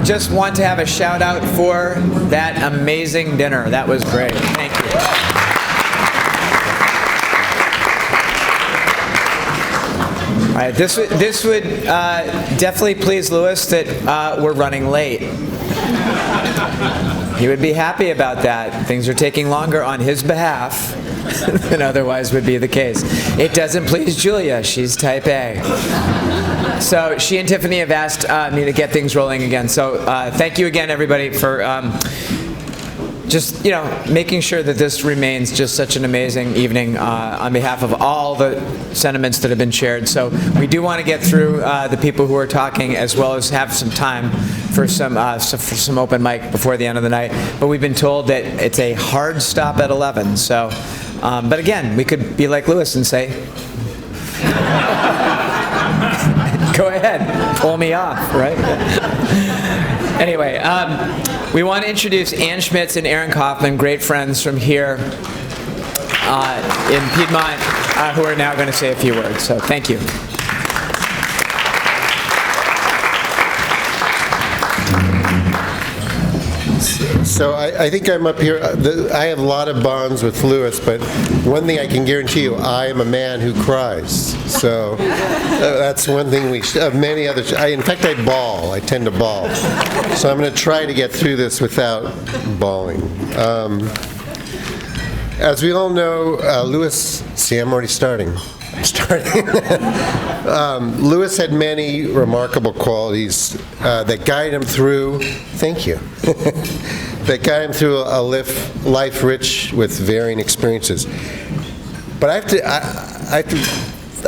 just want to have a shout out for that amazing dinner. That was great. Thank you. All right, this would definitely please Louis that we're running late. He would be happy about that. Things are taking longer on his behalf than otherwise would be the case. It doesn't please Julia. She's type A. So she and Tiffany have asked me to get things rolling again. So thank you again, everybody, for just making sure that this remains just such an amazing evening on behalf of all the sentiments that have been shared. So we do want to get through the people who are talking, as well as have some time for some open mic before the end of the night. But we've been told that it's a hard stop at 11. So, but again, we could be like Louis and say, go ahead, pull me off, right? Anyway, we want to introduce Ann Schmitz and Aaron Kaufman, great friends from here in Piedmont, who are now going to say a few words. So thank you. So I think I'm up here. I have a lot of bonds with Louis, but one thing I can guarantee you, I am a man who cries. So that's one thing of many others. In fact, I bawl. I tend to bawl. So I'm going to try to get through this without bawling. As we all know, Louis, see, I'm already starting. Louis had many remarkable qualities that guided him through, thank you, that guided him through a life rich with varying experiences. But I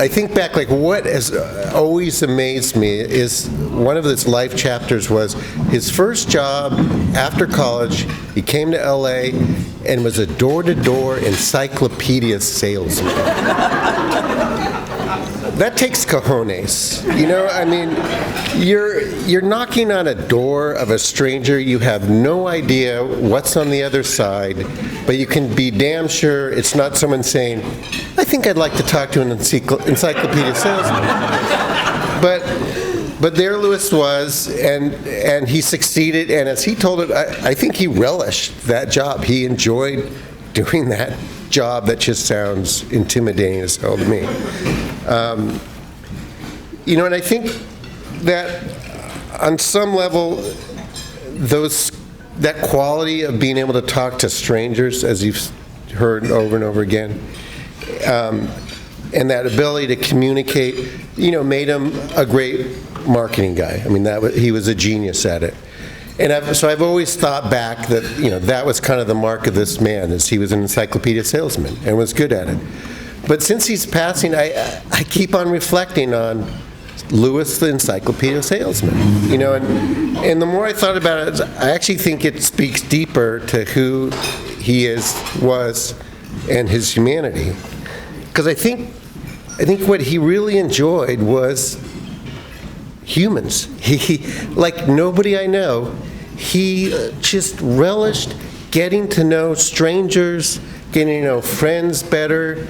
think back, like, what has always amazed me is one of his life chapters was his first job after college. He came to LA and was a door-to-door encyclopedia salesman. That takes cojones. I mean, you're knocking on a door of a stranger. You have no idea what's on the other side, but you can be damn sure it's not someone saying, I think I'd like to talk to an encyclopedia salesman. But there Louis was, and he succeeded, and as he told it, I think he relished that job. He enjoyed doing that job that just sounds intimidating as hell to me. And I think that on some level, that quality of being able to talk to strangers, as you've heard over and over again, and that ability to communicate, made him a great marketing guy. I mean, he was a genius at it. And so I've always thought back that, that was kind of the mark of this man, is he was an encyclopedia salesman and was good at it. But since he's passing, I keep on reflecting on Louis the encyclopedia salesman. And the more I thought about it, I actually think it speaks deeper to who he was, and his humanity. Because I think what he really enjoyed was humans. He, like nobody I know, he just relished getting to know strangers, getting to know friends better,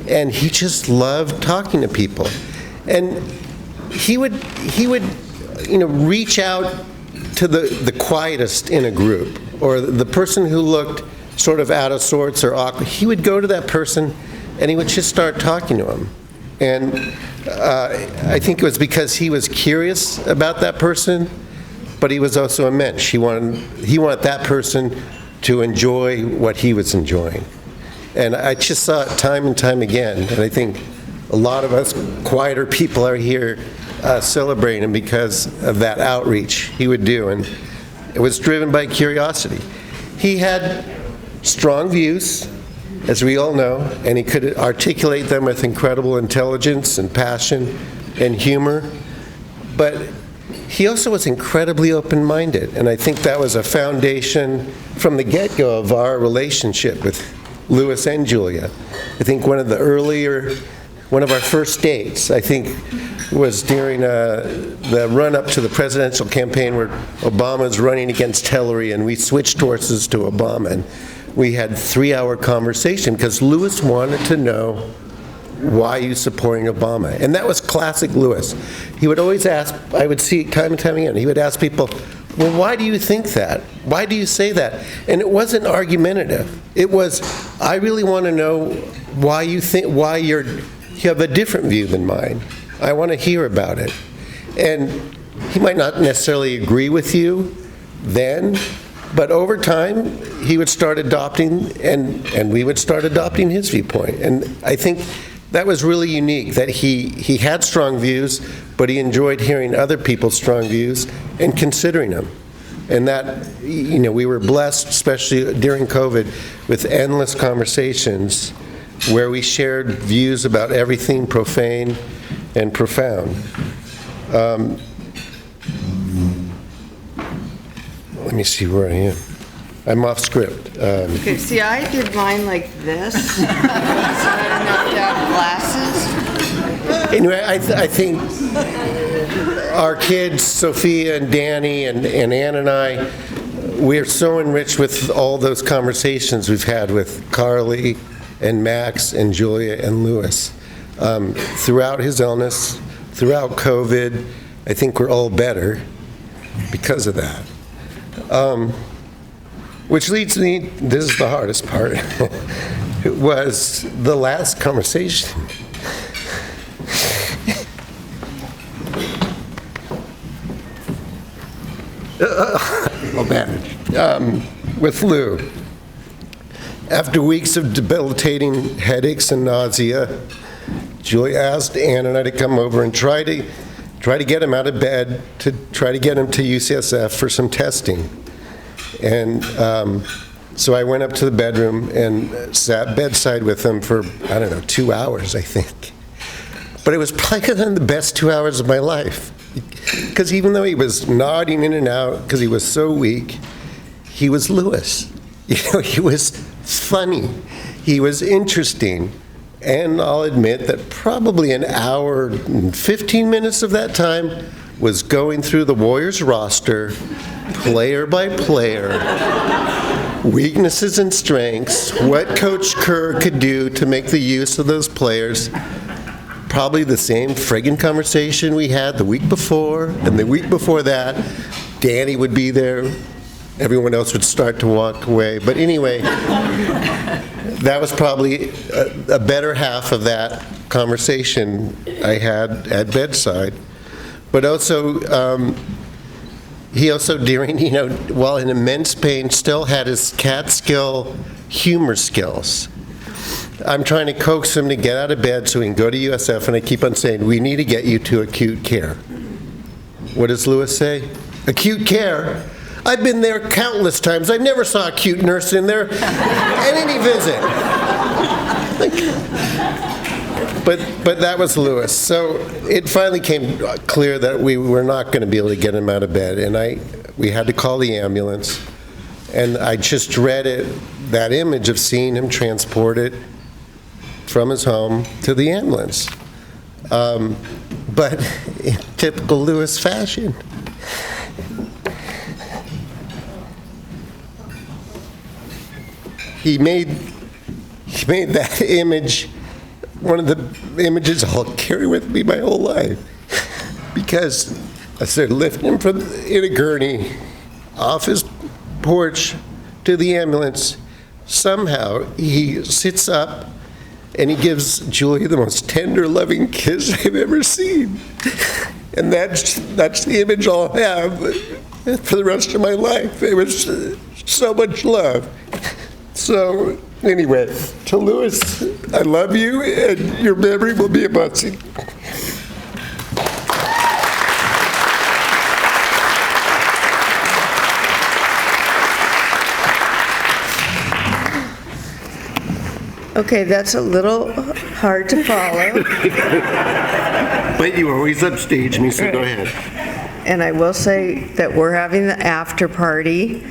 and he just loved talking to people. And he would reach out to the quietest in a group, or the person who looked sort of out of sorts or awkward. He would go to that person and he would just start talking to him. And I think it was because he was curious about that person, but he was also a mensch. He wanted that person to enjoy what he was enjoying. And I just saw it time and time again. And I think a lot of us quieter people are here celebrating him because of that outreach he would do. And it was driven by curiosity. He had strong views, as we all know, and he could articulate them with incredible intelligence and passion and humor. But he also was incredibly open-minded, and I think that was a foundation from the get-go of our relationship with Louis and Julia. I think one of our first dates, I think, was during the run-up to the presidential campaign where Obama was running against Hillary, and we switched horses to Obama. And we had a 3-hour conversation because Louis wanted to know, why are you supporting Obama? And that was classic Louis. He would always ask, I would see time and time again, he would ask people, well, why do you think that? Why do you say that? And it wasn't argumentative. It was, I really want to know why you have a different view than mine. I want to hear about it. And he might not necessarily agree with you then, but over time, he would start adopting, and we would start adopting his viewpoint. And I think that was really unique, that he had strong views, but he enjoyed hearing other people's strong views and considering them. And that, we were blessed, especially during COVID, with endless conversations where we shared views about everything profane and profound. Let me see where I am. I'm off script. Okay, see, I did mine like this, so I don't have to have glasses. Anyway, I think our kids, Sophia and Danny and Ann and I, we're so enriched with all those conversations we've had with Carly and Max and Julia and Louis. Throughout his illness, throughout COVID, I think we're all better because of that. Which leads me, this is the hardest part, was the last conversation. I'll manage. With Lou. After weeks of debilitating headaches and nausea, Julia asked Ann and I to come over and try to get him out of bed, to try to get him to UCSF for some testing. And so I went up to the bedroom and sat bedside with him for, 2 hours, I think. But it was probably one of the best 2 hours of my life. Because even though he was nodding in and out because he was so weak, he was Louis. He was funny. He was interesting. And I'll admit that probably an hour and 15 minutes of that time was going through the Warriors roster, player by player, weaknesses and strengths, what Coach Kerr could do to make the use of those players. Probably the same friggin' conversation we had the week before, and the week before that, Danny would be there. Everyone else would start to walk away. But anyway, that was probably a better half of that conversation I had at bedside. But also, he also, during, while in immense pain, still had his Catskill humor skills. I'm trying to coax him to get out of bed so he can go to USF, and I keep on saying, we need to get you to acute care. What does Louis say? Acute care? I've been there countless times. I never saw a cute nurse in there at any visit. But that was Louis. So it finally came clear that we were not going to be able to get him out of bed, and we had to call the ambulance. And I just read that image of seeing him transported from his home to the ambulance. But in typical Louis fashion, he made that image one of the images I'll carry with me my whole life. Because I started lifting him in a gurney off his porch to the ambulance. Somehow he sits up and he gives Julia the most tender, loving kiss I've ever seen. And that's the image I'll have for the rest of my life. It was so much love. So anyway, to Louis, I love you, and your memory will be a blessing. Okay, that's a little hard to follow. But you always upstage me, so go ahead. And I will say that we're having the after party,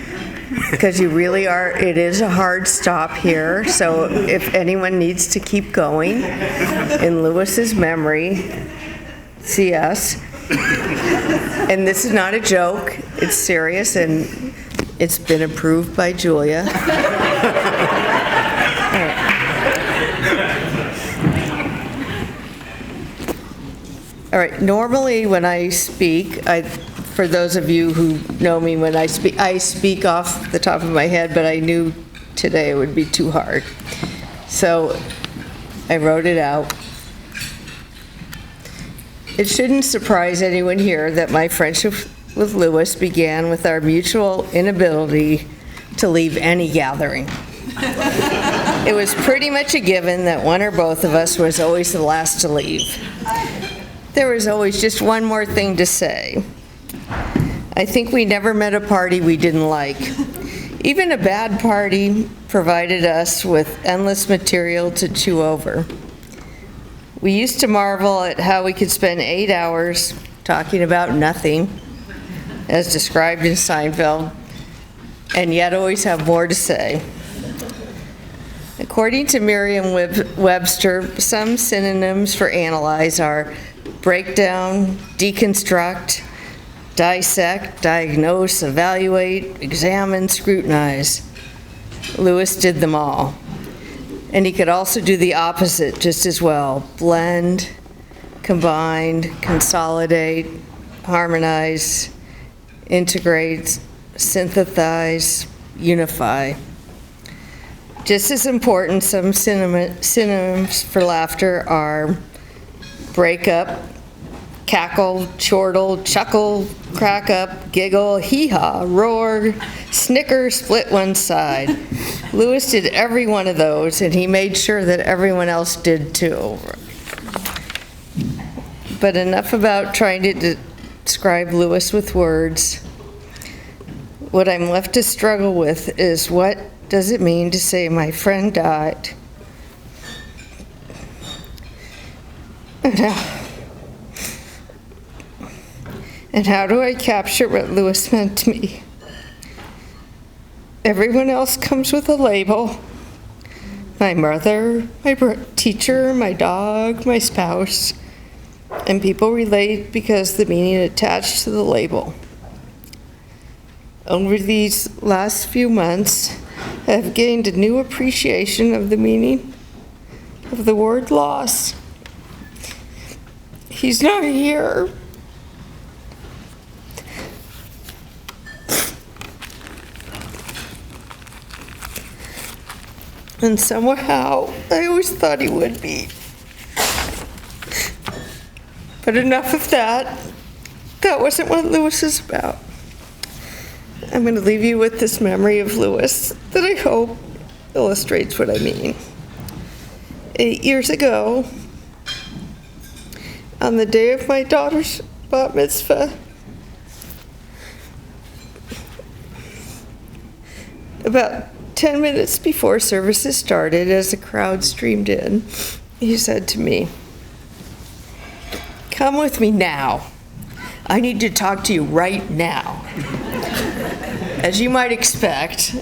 because you really are, it is a hard stop here. So if anyone needs to keep going, in Louis's memory, see us. And this is not a joke, it's serious, and it's been approved by Julia. All right, normally when I speak, I for those of you who know me, when I speak off the top of my head, but I knew today it would be too hard. So I wrote it out. It shouldn't surprise anyone here that my friendship with Louis began with our mutual inability to leave any gathering. It was pretty much a given that one or both of us was always the last to leave. There was always just one more thing to say. I think we never met a party we didn't like. Even a bad party provided us with endless material to chew over. We used to marvel at how we could spend 8 hours talking about nothing, as described in Seinfeld, and yet always have more to say. According to Merriam-Webster, some synonyms for analyze are break down, deconstruct, dissect, diagnose, evaluate, examine, scrutinize. Louis did them all. And he could also do the opposite just as well: blend, combine, consolidate, harmonize, integrate, synthesize, unify. Just as important, some synonyms for laughter are break up, cackle, chortle, chuckle, crack up, giggle, hee-haw, roar, snicker, split one side. Louis did every one of those, and he made sure that everyone else did too. But enough about trying to describe Louis with words. What I'm left to struggle with is, what does it mean to say my friend died? And how do I capture what Louis meant to me? Everyone else comes with a label. My mother, my teacher, my dog, my spouse. And people relate because the meaning attached to the label. Over these last few months, I have gained a new appreciation of the meaning of the word loss. He's not here. And somehow, I always thought he would be. But enough of that. That wasn't what Louis is about. I'm going to leave you with this memory of Louis that I hope illustrates what I mean. 8 years ago, on the day of my daughter's bat mitzvah, about 10 minutes before services started, as the crowd streamed in, he said to me, "Come with me now. I need to talk to you right now." As you might expect,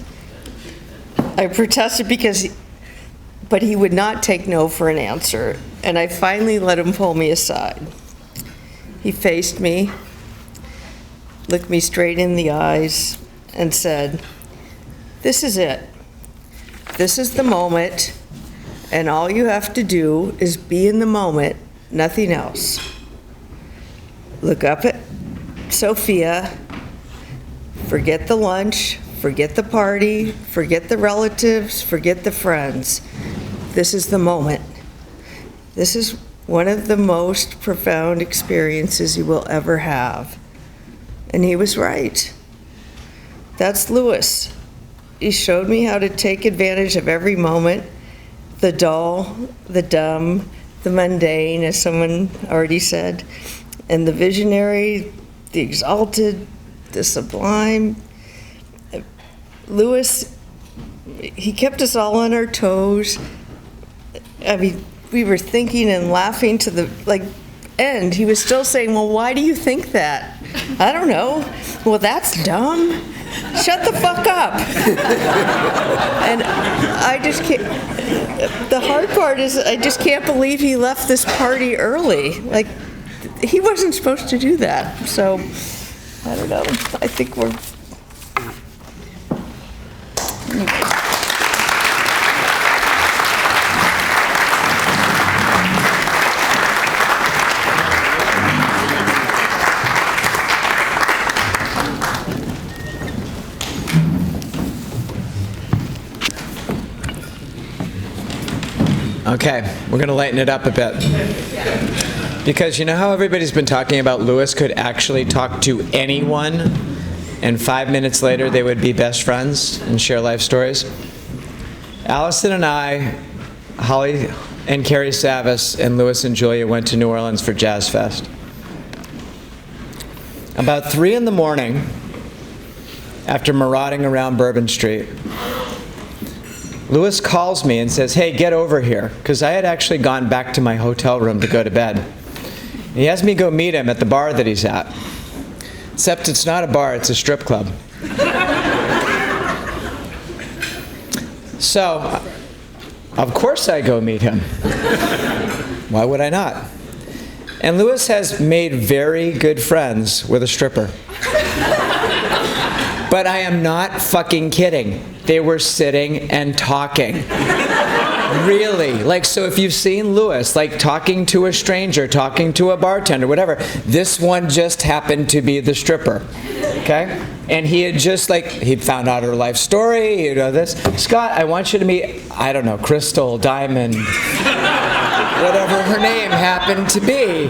I protested but he would not take no for an answer, and I finally let him pull me aside. He faced me, looked me straight in the eyes, and said, "This is it. This is the moment, and all you have to do is be in the moment, nothing else. Look up at Sophia, forget the lunch, forget the party, forget the relatives, forget the friends. This is the moment. This is one of the most profound experiences you will ever have." And he was right. That's Louis. He showed me how to take advantage of every moment, the dull, the dumb, the mundane, as someone already said, and the visionary, the exalted, the sublime. Louis, he kept us all on our toes. I mean, we were thinking and laughing to the end. He was still saying, "Well, why do you think that?" "I don't know." "Well, that's dumb. Shut the fuck up." And I just can't, the hard part is I just can't believe he left this party early. He wasn't supposed to do that. So, I don't know. I think we're... Okay, we're going to lighten it up a bit. Because you know how everybody's been talking about Lewis could actually talk to anyone, and 5 minutes later they would be best friends and share life stories? Allison and I, Holly and Carrie Savis, and Lewis and Julia went to New Orleans for Jazz Fest. About 3 in the morning, after marauding around Bourbon Street, Lewis calls me and says, "Hey, get over here," because I had actually gone back to my hotel room to go to bed. He has me go meet him at the bar that he's at. Except it's not a bar, it's a strip club. So, of course I go meet him. Why would I not? And Lewis has made very good friends with a stripper. But I am not fucking kidding. They were sitting and talking. Really. Like, so if you've seen Lewis, like, talking to a stranger, talking to a bartender, whatever, this one just happened to be the stripper. Okay? And he had just, like, he'd found out her life story, you know this. "Scott, I want you to meet," I don't know, Crystal, Diamond, whatever her name happened to be.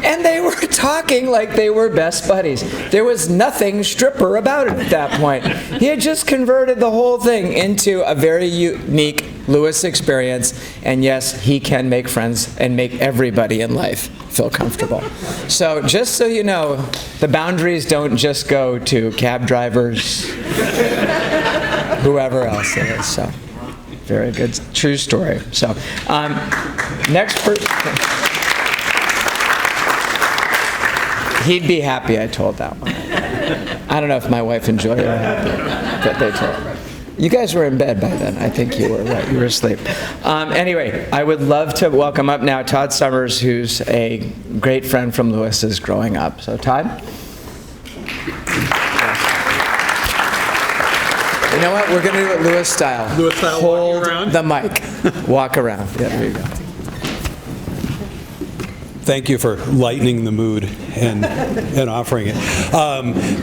And they were talking like they were best buddies. There was nothing stripper about it at that point. He had just converted the whole thing into a very unique Lewis experience. And yes, he can make friends and make everybody in life feel comfortable. So just so you know, the boundaries don't just go to cab drivers, whoever else it is. So very good, true story. So next person. He'd be happy I told that one. I don't know if my wife and Julia were happy that they told. You guys were in bed by then. I think you were, right? You were asleep. Anyway, I would love to welcome up now Todd Summers, who's a great friend from Lewis's growing up. So, Todd? You know what? We're going to do it Lewis style. Lewis style, Hold walking around? the mic. Walk around. Yeah, there you go. Thank you for lightening the mood and offering it.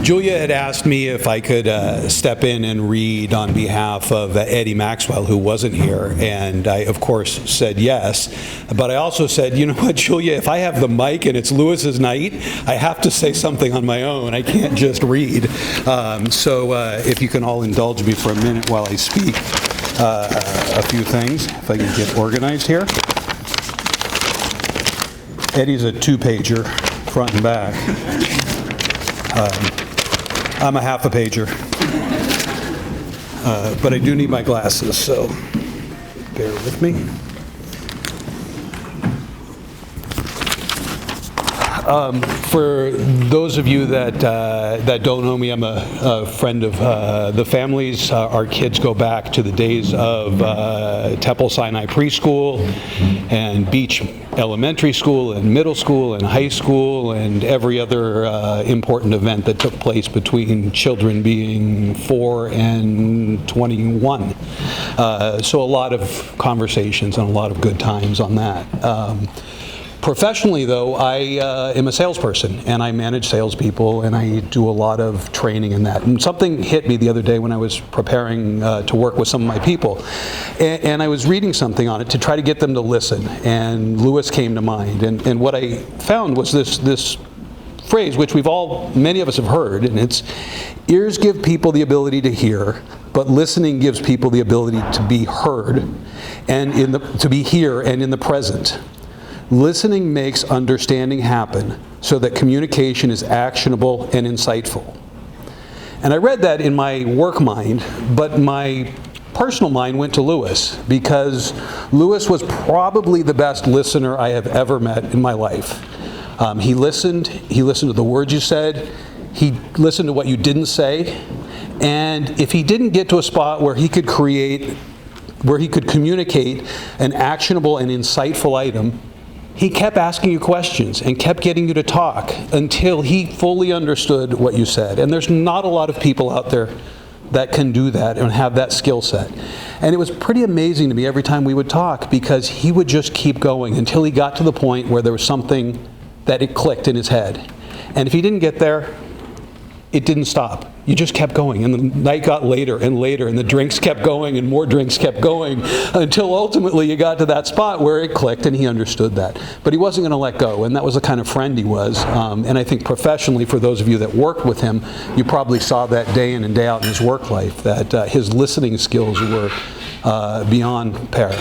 Julia had asked me if I could step in and read on behalf of Eddie Maxwell, who wasn't here, and I, of course, said yes. But I also said, you know what, Julia, if I have the mic and it's Lewis's night, I have to say something on my own. I can't just read. So if you can all indulge me for a minute while I speak a few things, if I can get organized here. Eddie's a 2-pager, front and back. I'm a half a pager. But I do need my glasses, so bear with me. For those of you that don't know me, I'm a friend of the families. Our kids go back to the days of Temple Sinai Preschool and Beach Elementary School and middle school and high school and every other important event that took place between children being 4 and 21. So a lot of conversations and a lot of good times on that. Professionally, though, I am a salesperson, and I manage salespeople, and I do a lot of training in that. And something hit me the other day when I was preparing to work with some of my people, and I was reading something on it to try to get them to listen, and Lewis came to mind. And what I found was this phrase, which many of us have heard, and it's, ears give people the ability to hear, but listening gives people the ability to be heard, and to be here and in the present. Listening makes understanding happen so that communication is actionable and insightful. And I read that in my work mind, but my personal mind went to Lewis, because Lewis was probably the best listener I have ever met in my life. He listened to the words you said, he listened to what you didn't say, and if he didn't get to a spot where he could communicate an actionable and insightful item, he kept asking you questions and kept getting you to talk until he fully understood what you said. And there's not a lot of people out there that can do that and have that skill set. And it was pretty amazing to me every time we would talk, because he would just keep going until he got to the point where there was something that it clicked in his head. And if he didn't get there, it didn't stop. you just kept going, and the night got later and later, and the drinks kept going, and more drinks kept going, until ultimately you got to that spot where it clicked, and he understood that. But he wasn't going to let go, and that was the kind of friend he was. And I think professionally, for those of you that worked with him, you probably saw that day in and day out in his work life, that his listening skills were beyond pair.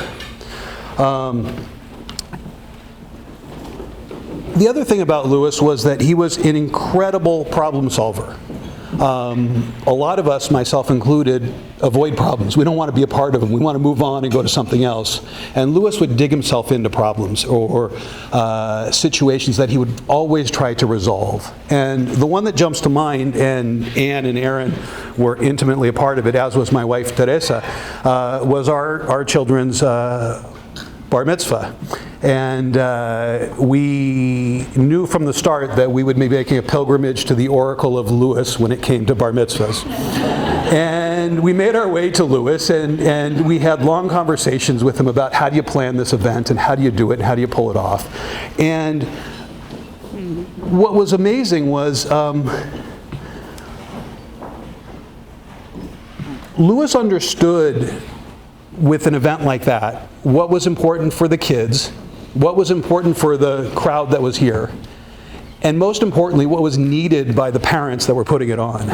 The other thing about Lewis was that he was an incredible problem solver. A lot of us, myself included, avoid problems. We don't want to be a part of them. We want to move on and go to something else. And Lewis would dig himself into problems or situations that he would always try to resolve. And the one that jumps to mind, and Ann and Aaron were intimately a part of it, as was my wife Teresa, was our children's bar mitzvah. And we knew from the start that we would be making a pilgrimage to the Oracle of Lewis when it came to bar mitzvahs. And we made our way to Lewis, and we had long conversations with him about how do you plan this event, and how do you do it, and how do you pull it off. And what was amazing was Lewis understood, with an event like that, what was important for the kids, what was important for the crowd that was here, and most importantly, what was needed by the parents that were putting it on.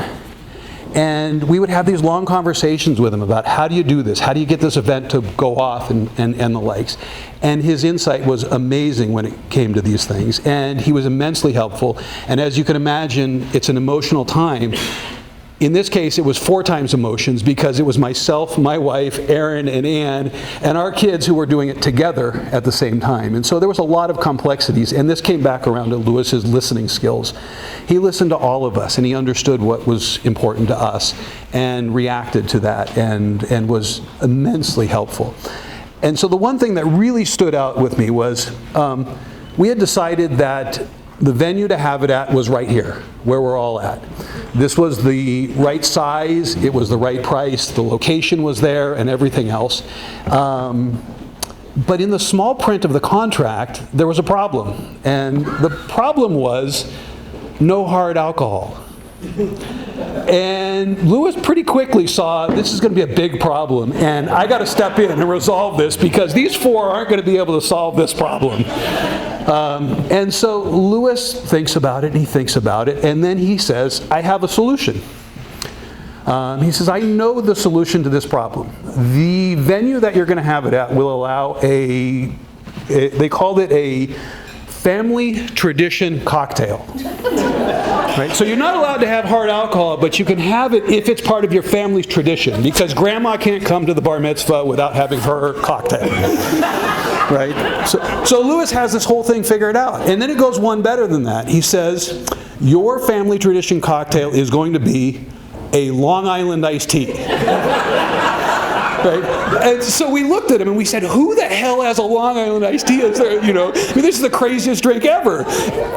And we would have these long conversations with him about how do you do this, how do you get this event to go off, and the likes. And his insight was amazing when it came to these things, and he was immensely helpful. And as you can imagine, it's an emotional time. In this case, it was 4 times emotions, because it was myself, my wife, Aaron, and Ann, and our kids who were doing it together at the same time. And so there was a lot of complexities, and this came back around to Lewis's listening skills. He listened to all of us, and he understood what was important to us, and reacted to that, and was immensely helpful. And so the one thing that really stood out with me was we had decided that the venue to have it at was right here, where we're all at. This was the right size, it was the right price, the location was there, and everything else. But in the small print of the contract, there was a problem. And the problem was no hard alcohol. And Lewis pretty quickly saw this is going to be a big problem, and I got to step in and resolve this, because these 4 aren't going to be able to solve this problem. And so Lewis thinks about it, and he thinks about it, and then he says, I have a solution. He says, I know the solution to this problem. The venue that you're going to have it at will allow they called it a family tradition cocktail. Right? So you're not allowed to have hard alcohol, but you can have it if it's part of your family's tradition, because grandma can't come to the bar mitzvah without having her cocktail. Right? So Lewis has this whole thing figured out. And then it goes one better than that. He says, your family tradition cocktail is going to be a Long Island iced tea. Right? And so we looked at him and we said, who the hell has a Long Island iced tea? Is there, this is the craziest drink ever.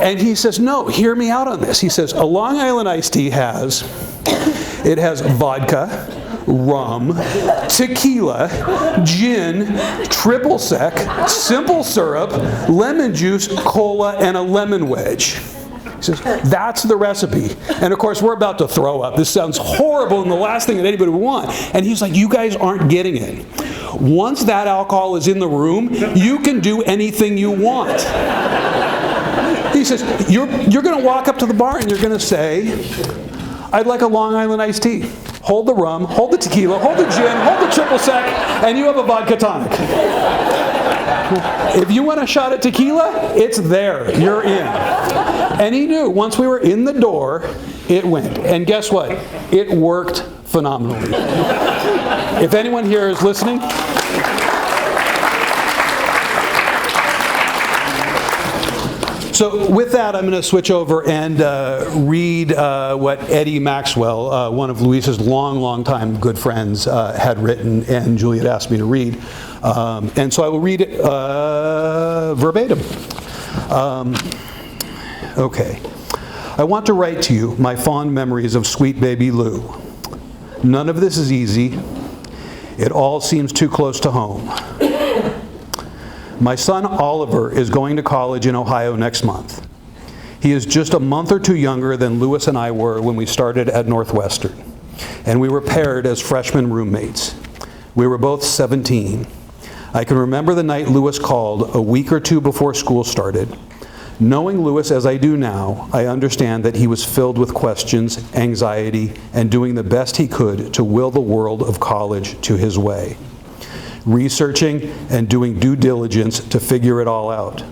And he says, no, hear me out on this. He says, a Long Island iced tea has vodka, rum, tequila, gin, triple sec, simple syrup, lemon juice, cola, and a lemon wedge. He says, that's the recipe. And of course, we're about to throw up. This sounds horrible and the last thing that anybody would want. And he's like, you guys aren't getting it. Once that alcohol is in the room, you can do anything you want. He says, you're going to walk up to the bar and you're going to say, I'd like a Long Island iced tea. Hold the rum, hold the tequila, hold the gin, hold the triple sec, and you have a vodka tonic. If you want a shot at tequila, it's there. You're in. And he knew once we were in the door, it went. And guess what? It worked phenomenally. If anyone here is listening, so with that, I'm going to switch over and read what Eddie Maxwell, one of Luis's long time good friends, had written, and Juliet asked me to read. And so I will read it verbatim. Okay. I want to write to you my fond memories of sweet baby Lou. None of this is easy. It all seems too close to home. My son Oliver is going to college in Ohio next month. He is just a month or two younger than Lewis and I were when we started at Northwestern, and we were paired as freshman roommates. We were both 17. I can remember the night Lewis called a week or two before school started. Knowing Lewis as I do now, I understand that he was filled with questions, anxiety, and doing the best he could to will the world of college to his way, researching and doing due diligence to figure it all out.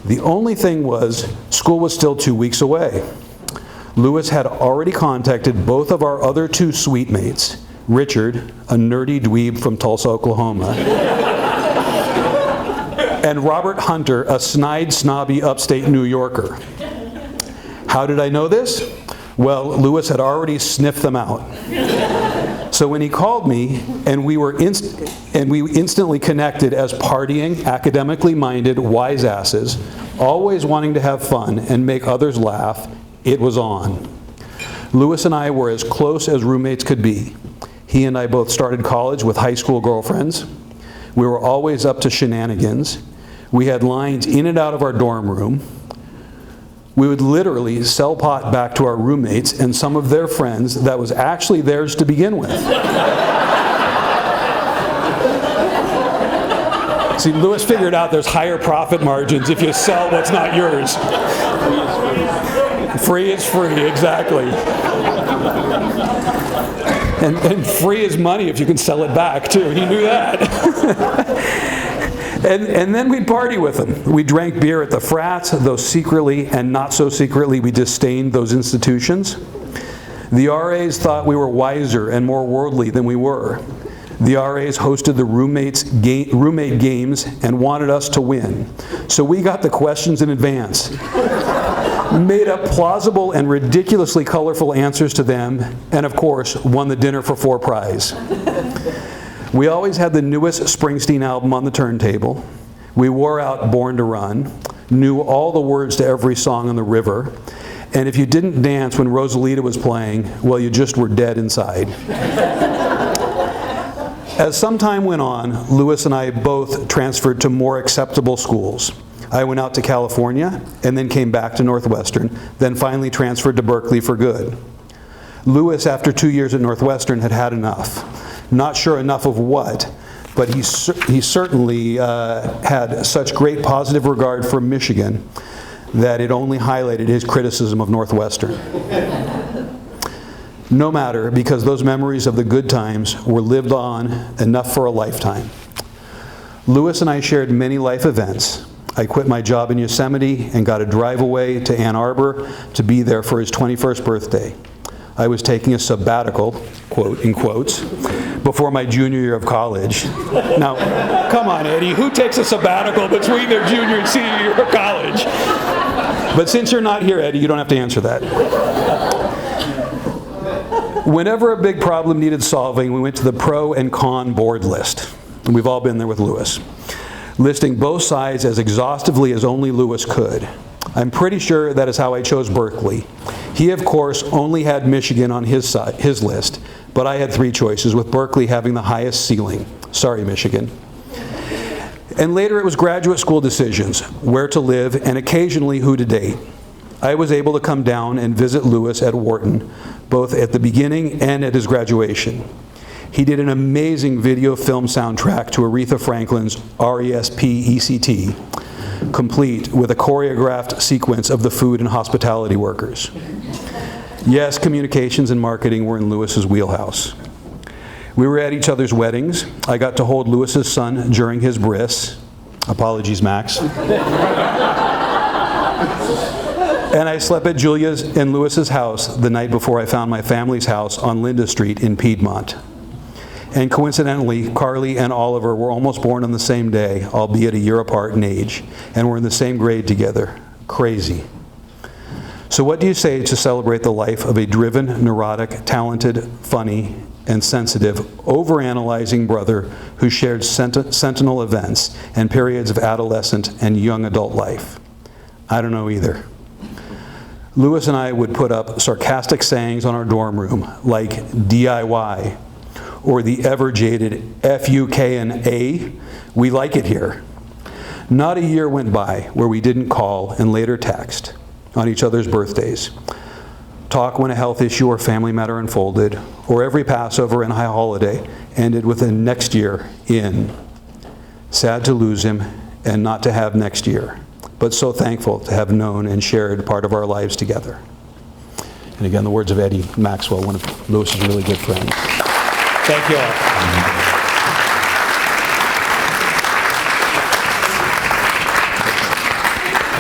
The only thing was, school was still 2 weeks away. Lewis had already contacted both of our other two suite mates, Richard, a nerdy dweeb from Tulsa, Oklahoma, and Robert Hunter, a snide, snobby upstate New Yorker. How did I know this? Well, Lewis had already sniffed them out. So when he called me, and we instantly connected as partying, academically minded, wise asses, always wanting to have fun and make others laugh, it was on. Lewis and I were as close as roommates could be. He and I both started college with high school girlfriends. We were always up to shenanigans. We had lines in and out of our dorm room. We would literally sell pot back to our roommates and some of their friends that was actually theirs to begin with. See, Lewis figured out there's higher profit margins if you sell what's not yours. Free is free, exactly. And free is money if you can sell it back, too. He knew that. And then we'd party with them. We drank beer at the frats, though secretly and not so secretly we disdained those institutions. The RAs thought we were wiser and more worldly than we were. The RAs hosted the roommate games and wanted us to win. So we got the questions in advance, made up plausible and ridiculously colorful answers to them, and of course, won the dinner for 4 prize. We always had the newest Springsteen album on the turntable. We wore out Born to Run, knew all the words to every song on the river, and if you didn't dance when Rosalita was playing, well, you just were dead inside. As some time went on, Lewis and I both transferred to more acceptable schools. I went out to California and then came back to Northwestern, then finally transferred to Berkeley for good. Lewis, after 2 years at Northwestern, had had enough. Not sure enough of what, but he certainly had such great positive regard for Michigan that it only highlighted his criticism of Northwestern. No matter, because those memories of the good times were lived on enough for a lifetime. Lewis and I shared many life events. I quit my job in Yosemite and got a drive away to Ann Arbor to be there for his 21st birthday. I was taking a sabbatical, quote, in quotes, before my junior year of college. Now, come on, Eddie, who takes a sabbatical between their junior and senior year of college? But since you're not here, Eddie, you don't have to answer that. Whenever a big problem needed solving, we went to the pro and con board list. And we've all been there with Lewis, listing both sides as exhaustively as only Lewis could. I'm pretty sure that is how I chose Berkeley. He, of course, only had Michigan on his list, but I had 3 choices, with Berkeley having the highest ceiling. Sorry, Michigan. And later it was graduate school decisions, where to live, and occasionally who to date. I was able to come down and visit Lewis at Wharton, both at the beginning and at his graduation. He did an amazing video film soundtrack to Aretha Franklin's R.E.S.P.E.C.T., complete with a choreographed sequence of the food and hospitality workers. Yes, communications and marketing were in Lewis's wheelhouse. We were at each other's weddings. I got to hold Lewis's son during his bris. Apologies, Max. And I slept at Julia's and Lewis's house the night before I found my family's house on Linda Street in Piedmont. And coincidentally, Carly and Oliver were almost born on the same day, albeit a year apart in age, and were in the same grade together. Crazy. So what do you say to celebrate the life of a driven, neurotic, talented, funny, and sensitive, overanalyzing brother who shared sentinel events and periods of adolescent and young adult life? I don't know either. Lewis and I would put up sarcastic sayings on our dorm room, like DIY, or the ever-jaded FUK&A, we like it here. Not a year went by where we didn't call and later text. on each other's birthdays, talk when a health issue or family matter unfolded, or every Passover and high holiday ended with a next year in. Sad to lose him and not to have next year, but so thankful to have known and shared part of our lives together. And again, the words of Eddie Maxwell, one of Lewis's really good friends. Thank you all.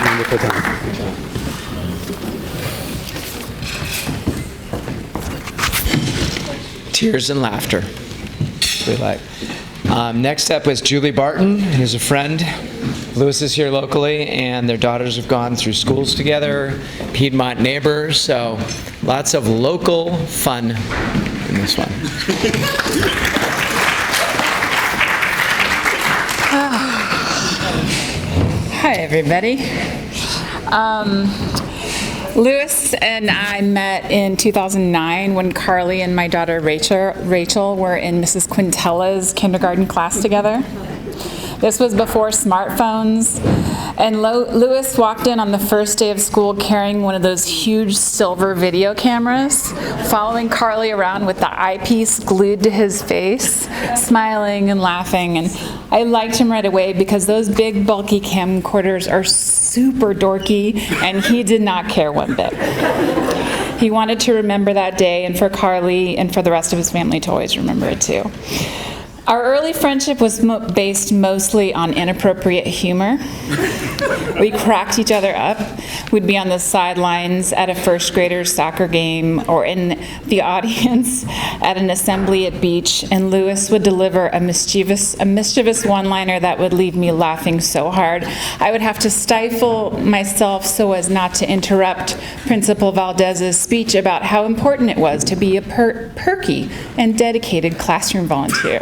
Wonderful time. Tears and laughter. We like. Next up was Julie Barton, who's a friend. Lewis is here locally, and their daughters have gone through schools together, Piedmont neighbors, so lots of local fun in this one. Hi, everybody. Lewis and I met in 2009 when Carly and my daughter Rachel were in Mrs. Quintella's kindergarten class together. This was before smartphones, and Lewis walked in on the first day of school carrying one of those huge silver video cameras, following Carly around with the eyepiece glued to his face, smiling and laughing. And I liked him right away because those big, bulky camcorders are super dorky, and he did not care one bit. He wanted to remember that day, and for Carly and for the rest of his family to always remember it too. Our early friendship was based mostly on inappropriate humor. We cracked each other up. We'd be on the sidelines at a first grader's soccer game or in the audience at an assembly at beach, and Lewis would deliver a mischievous one-liner that would leave me laughing so hard I would have to stifle myself so as not to interrupt Principal Valdez's speech about how important it was to be a perky and dedicated classroom volunteer.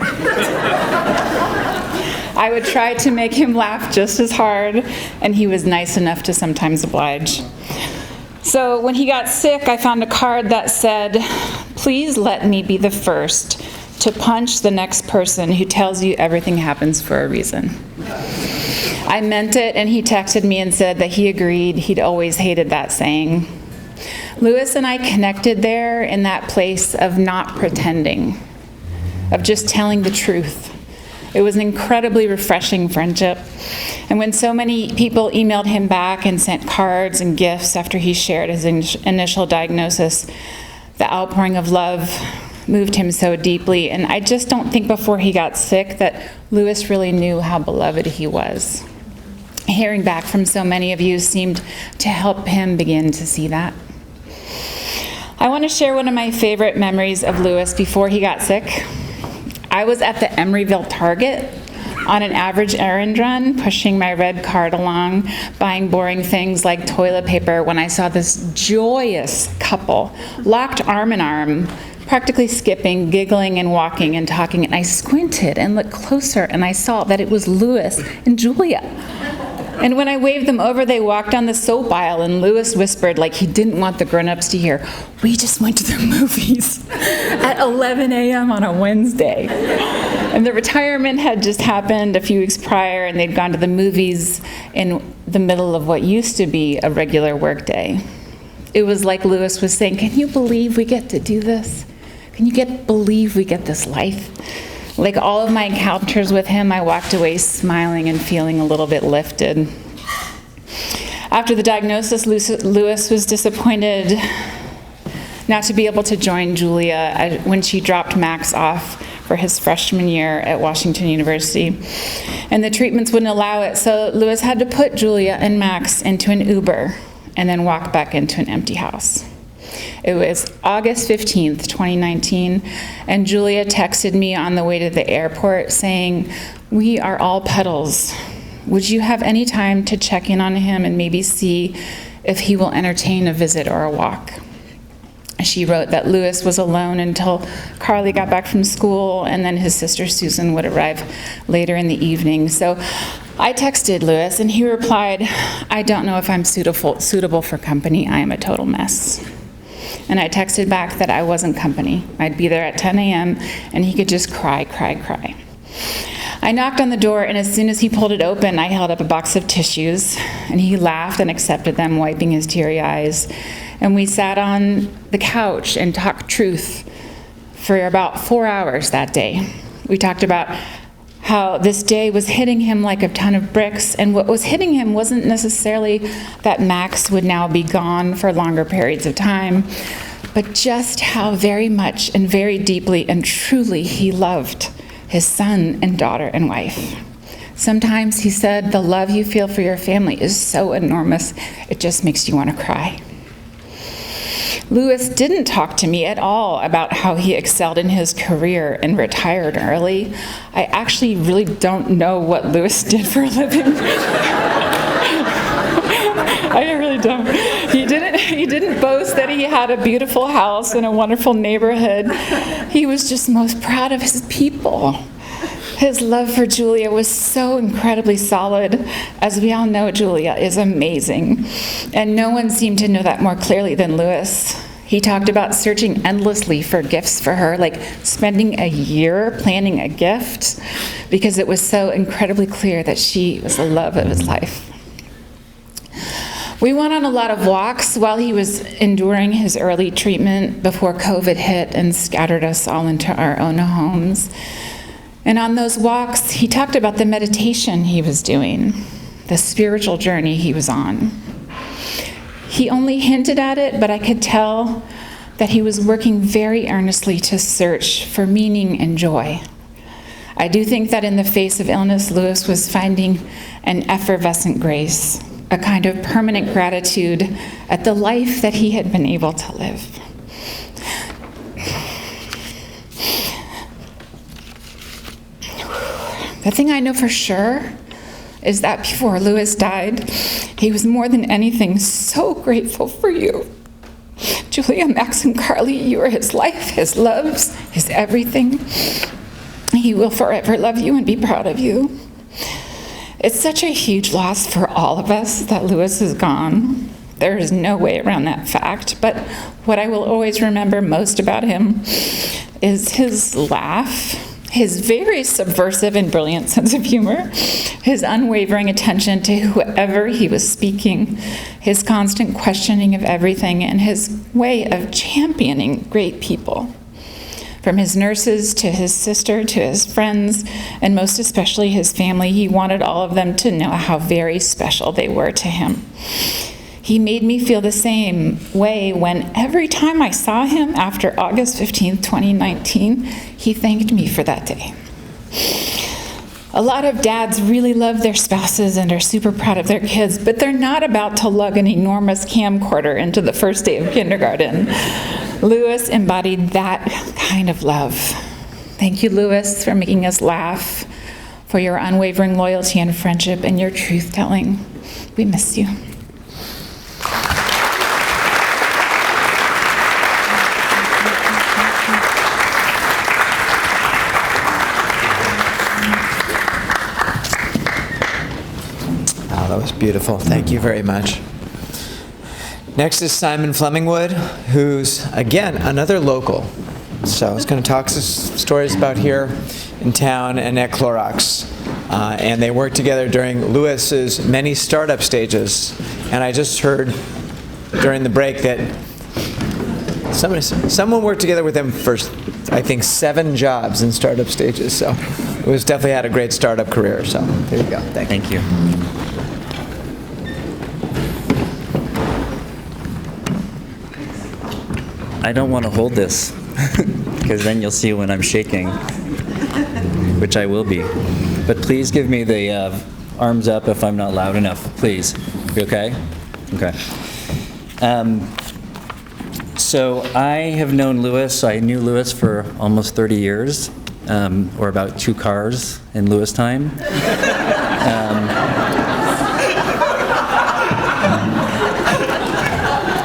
I would try to make him laugh just as hard, and he was nice enough to sometimes oblige. So when he got sick, I found a card that said, "Please let me be the first to punch the next person who tells you everything happens for a reason." I meant it, and he texted me and said that he agreed. He'd always hated that saying. Lewis and I connected there in that place of not pretending, of just telling the truth. It was an incredibly refreshing friendship. And when so many people emailed him back and sent cards and gifts after he shared his initial diagnosis, the outpouring of love moved him so deeply. And I just don't think before he got sick that Lewis really knew how beloved he was. Hearing back from so many of you seemed to help him begin to see that. I want to share one of my favorite memories of Lewis before he got sick. I was at the Emeryville Target on an average errand run, pushing my red cart along, buying boring things like toilet paper, when I saw this joyous couple, locked arm in arm, practically skipping, giggling and walking and talking, and I squinted and looked closer, and I saw that it was Lewis and Julia. And when I waved them over, they walked down the soap aisle, and Lewis whispered, like he didn't want the grown-ups to hear, "We just went to the movies at 11 a.m. on a Wednesday." And the retirement had just happened a few weeks prior, and they'd gone to the movies in the middle of what used to be a regular workday. It was like Lewis was saying, "Can you believe we get to do this? Can you believe we get this life?" Like all of my encounters with him, I walked away smiling and feeling a little bit lifted. After the diagnosis, Lewis was disappointed not to be able to join Julia when she dropped Max off for his freshman year at Washington University. And the treatments wouldn't allow it, so Lewis had to put Julia and Max into an Uber and then walk back into an empty house. It was August 15th, 2019, and Julia texted me on the way to the airport saying, "We are all puddles. Would you have any time to check in on him and maybe see if he will entertain a visit or a walk?" She wrote that Lewis was alone until Carly got back from school, and then his sister Susan would arrive later in the evening. So I texted Lewis, and he replied, "I don't know if I'm suitable for company. I am a total mess." And I texted back that I wasn't company. I'd be there at 10 a.m. and he could just cry, cry, cry. I knocked on the door, and as soon as he pulled it open, I held up a box of tissues, and he laughed and accepted them, wiping his teary eyes. And we sat on the couch and talked truth for about 4 hours that day. We talked about how this day was hitting him like a ton of bricks, and what was hitting him wasn't necessarily that Max would now be gone for longer periods of time, but just how very much and very deeply and truly he loved his son and daughter and wife. Sometimes, he said, the love you feel for your family is so enormous, it just makes you want to cry. Louis didn't talk to me at all about how he excelled in his career and retired early. I actually really don't know what Louis did for a living. I really don't. He didn't boast that he had a beautiful house in a wonderful neighborhood. He was just most proud of his people. His love for Julia was so incredibly solid. As we all know, Julia is amazing. And no one seemed to know that more clearly than Louis. He talked about searching endlessly for gifts for her, like spending a year planning a gift, because it was so incredibly clear that she was the love of his life. We went on a lot of walks while he was enduring his early treatment before COVID hit and scattered us all into our own homes. And on those walks, he talked about the meditation he was doing, the spiritual journey he was on. He only hinted at it, but I could tell that he was working very earnestly to search for meaning and joy. I do think that in the face of illness, Louis was finding an effervescent grace, a kind of permanent gratitude at the life that he had been able to live. The thing I know for sure is that before Louis died, he was more than anything so grateful for you. Julia, Max, and Carly, you are his life, his loves, his everything. He will forever love you and be proud of you. It's such a huge loss for all of us that Louis is gone. There is no way around that fact, but what I will always remember most about him is his laugh, his very subversive and brilliant sense of humor, his unwavering attention to whoever he was speaking, his constant questioning of everything, and his way of championing great people. From his nurses to his sister to his friends, and most especially his family, he wanted all of them to know how very special they were to him. He made me feel the same way when every time I saw him after August 15th, 2019, he thanked me for that day. A lot of dads really love their spouses and are super proud of their kids, but they're not about to lug an enormous camcorder into the first day of kindergarten. Louis embodied that kind of love. Thank you, Louis, for making us laugh, for your unwavering loyalty and friendship, and your truth-telling. We miss you. That was beautiful. Thank you very much. Next is Simon Flemingwood, who's, again, another local. So he's going to talk stories about here in town and at Clorox. And they worked together during Louis's many startup stages. And I just heard during the break that someone worked together with him for, I think, 7 jobs in startup stages. So Louis definitely had a great startup career. So there you go. Thank you. I don't want to hold this, because then you'll see when I'm shaking, which I will be. But please give me the arms up if I'm not loud enough, please. You okay? Okay. So I have known Louis. I knew Louis for almost 30 years, or about 2 cars in Louis time.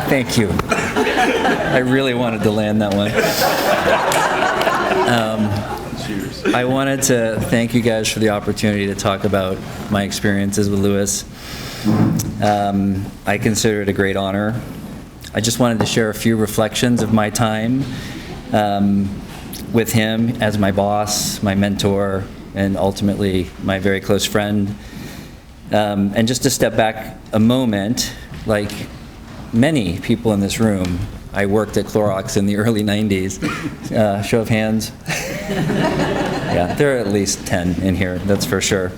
Thank you. I really wanted to land that one. I wanted to thank you guys for the opportunity to talk about my experiences with Louis. I consider it a great honor. I just wanted to share a few reflections of my time with him as my boss, my mentor, and ultimately my very close friend. And just to step back a moment, like many people in this room, I worked at Clorox in the early 90s. Show of hands. Yeah, there are at least 10 in here, that's for sure.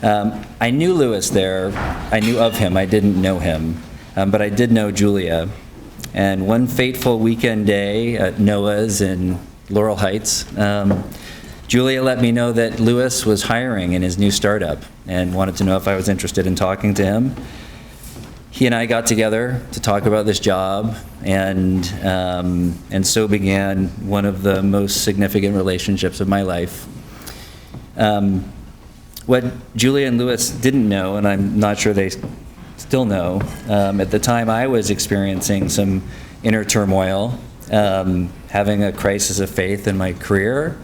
I knew Louis there. I knew of him. I didn't know him. But I did know Julia. And one fateful weekend day at Noah's in Laurel Heights, Julia let me know that Louis was hiring in his new startup and wanted to know if I was interested in talking to him. He and I got together to talk about this job, and so began one of the most significant relationships of my life. What Julia and Louis didn't know, and I'm not sure they still know, at the time I was experiencing some inner turmoil, having a crisis of faith in my career,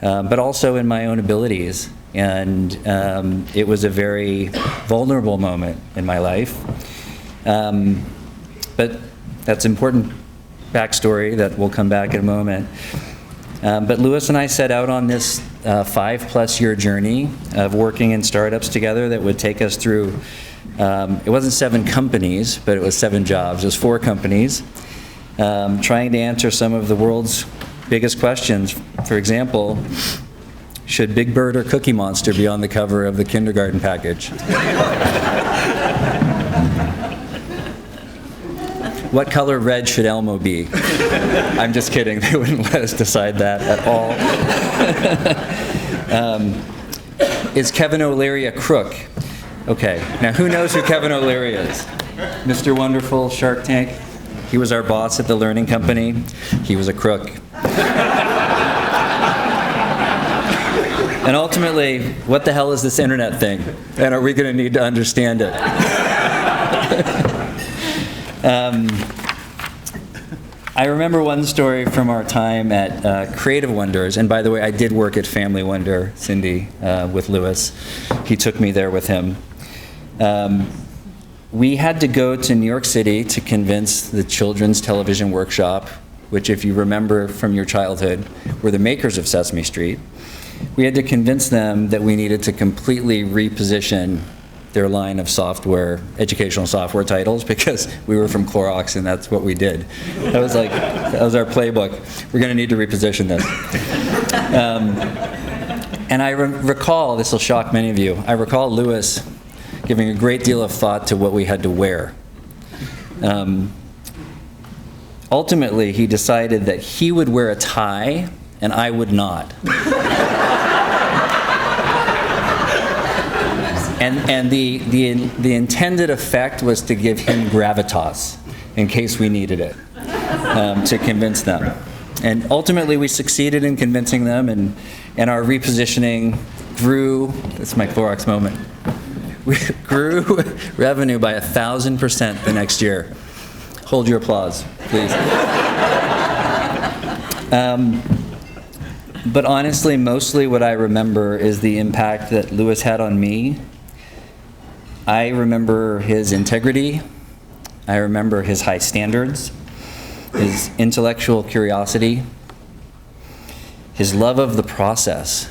but also in my own abilities. And it was a very vulnerable moment in my life. But that's important backstory that will come back in a moment. But Louis and I set out on this 5+ year journey of working in startups together that would take us through, it wasn't 7 companies, but it was 7 jobs. It was 4 companies, trying to answer some of the world's biggest questions. For example, should Big Bird or Cookie Monster be on the cover of the kindergarten package? What color red should Elmo be? I'm just kidding. They wouldn't let us decide that at all. Is Kevin O'Leary a crook? Okay, now who knows who Kevin O'Leary is? Mr. Wonderful, Shark Tank. He was our boss at the Learning Company. He was a crook. And ultimately, what the hell is this internet thing? And are we going to need to understand it? I remember one story from our time at Creative Wonders, and by the way, I did work at Family Wonder, Cindy, with Louis. He took me there with him. We had to go to New York City to convince the Children's Television Workshop, which, if you remember from your childhood, were the makers of Sesame Street. We had to convince them that we needed to completely reposition their line of software, educational software titles, because we were from Clorox and that's what we did. That was our playbook. We're going to need to reposition this. And I recall, this will shock many of you, I recall Louis giving a great deal of thought to what we had to wear. Ultimately, he decided that he would wear a tie and I would not. And the intended effect was to give him gravitas in case we needed it, to convince them. And ultimately we succeeded in convincing them, and our repositioning grew, that's my Clorox moment, we grew revenue by 1,000% the next year. Hold your applause, please. But honestly, mostly what I remember is the impact that Louis had on me. I remember his integrity. I remember his high standards, his intellectual curiosity, his love of the process,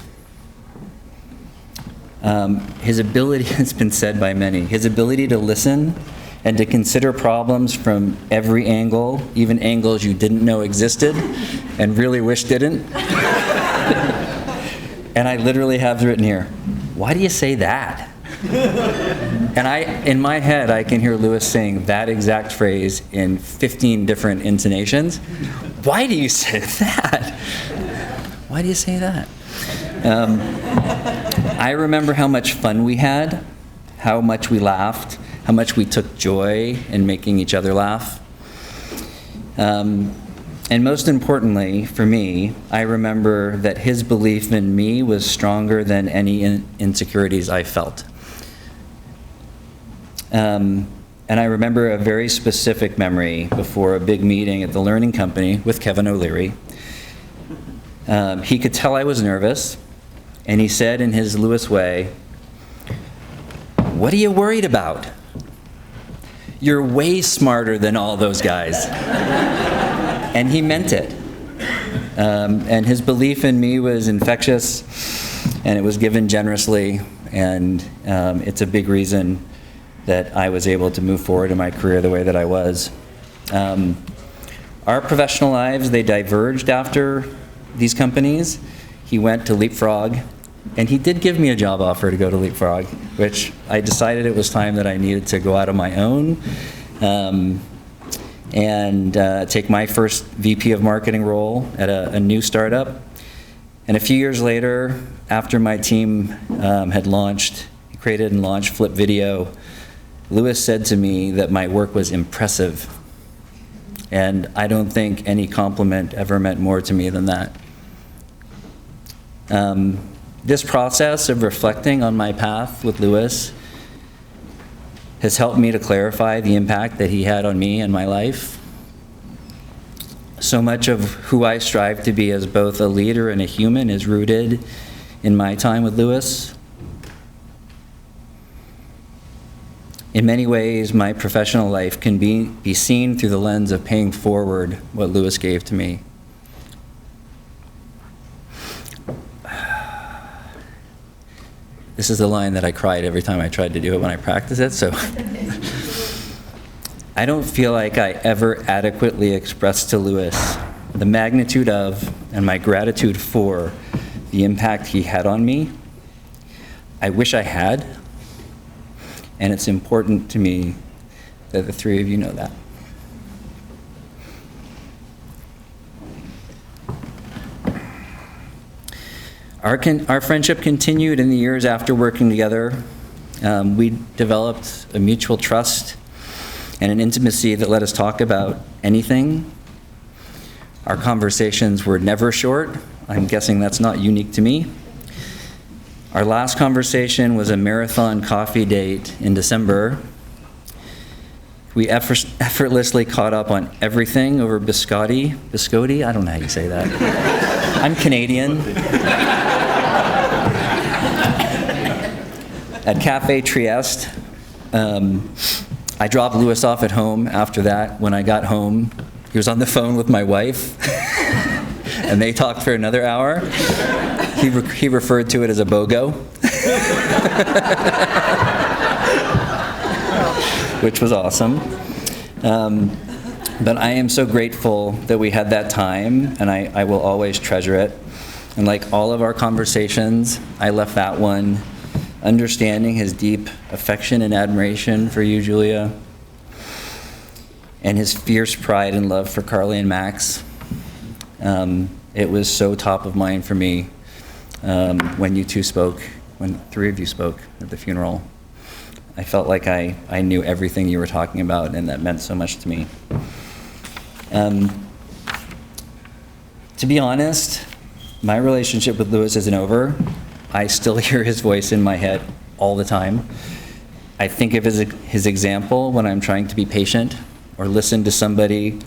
his ability, it's been said by many, his ability to listen and to consider problems from every angle, even angles you didn't know existed and really wish didn't. And I literally have written here, why do you say that? And in my head, I can hear Louis saying that exact phrase in 15 different intonations. Why do you say that? Why do you say that? I remember how much fun we had, how much we laughed, how much we took joy in making each other laugh. And most importantly, for me, I remember that his belief in me was stronger than any insecurities I felt. And I remember a very specific memory before a big meeting at the Learning Company with Kevin O'Leary. He could tell I was nervous, and he said in his Louis way, "What are you worried about? You're way smarter than all those guys." And he meant it. And his belief in me was infectious, and it was given generously, and it's a big reason that I was able to move forward in my career the way that I was. Our professional lives, they diverged after these companies. He went to Leapfrog, and he did give me a job offer to go to Leapfrog, which I decided it was time that I needed to go out on my own and take my first VP of marketing role at a new startup. And a few years later, after my team had created and launched Flip Video, Louis said to me that my work was impressive. And I don't think any compliment ever meant more to me than that. This process of reflecting on my path with Louis has helped me to clarify the impact that he had on me and my life. So much of who I strive to be as both a leader and a human is rooted in my time with Louis. In many ways, my professional life can be seen through the lens of paying forward what Louis gave to me. This is the line that I cried every time I tried to do it when I practiced it, so. I don't feel like I ever adequately expressed to Louis the magnitude of and my gratitude for the impact he had on me. I wish I had, and it's important to me that the three of you know that. Our friendship continued in the years after working together. We developed a mutual trust and an intimacy that let us talk about anything. Our conversations were never short. I'm guessing that's not unique to me. Our last conversation was a marathon coffee date in December. We effortlessly caught up on everything over biscotti. Biscotti? I don't know how you say that. I'm Canadian. At Cafe Trieste. I dropped Louis off at home after that. When I got home, he was on the phone with my wife, and they talked for another hour. He referred to it as a BOGO, which was awesome. But I am so grateful that we had that time, and I will always treasure it. And like all of our conversations, I left that one understanding his deep affection and admiration for you, Julia, and his fierce pride and love for Carly and Max. It was so top of mind for me when you two spoke, when three of you spoke at the funeral. I felt like I knew everything you were talking about, and that meant so much to me. To be honest, my relationship with Louis isn't over. I still hear his voice in my head all the time. I think of his example when I'm trying to be patient or listen to somebody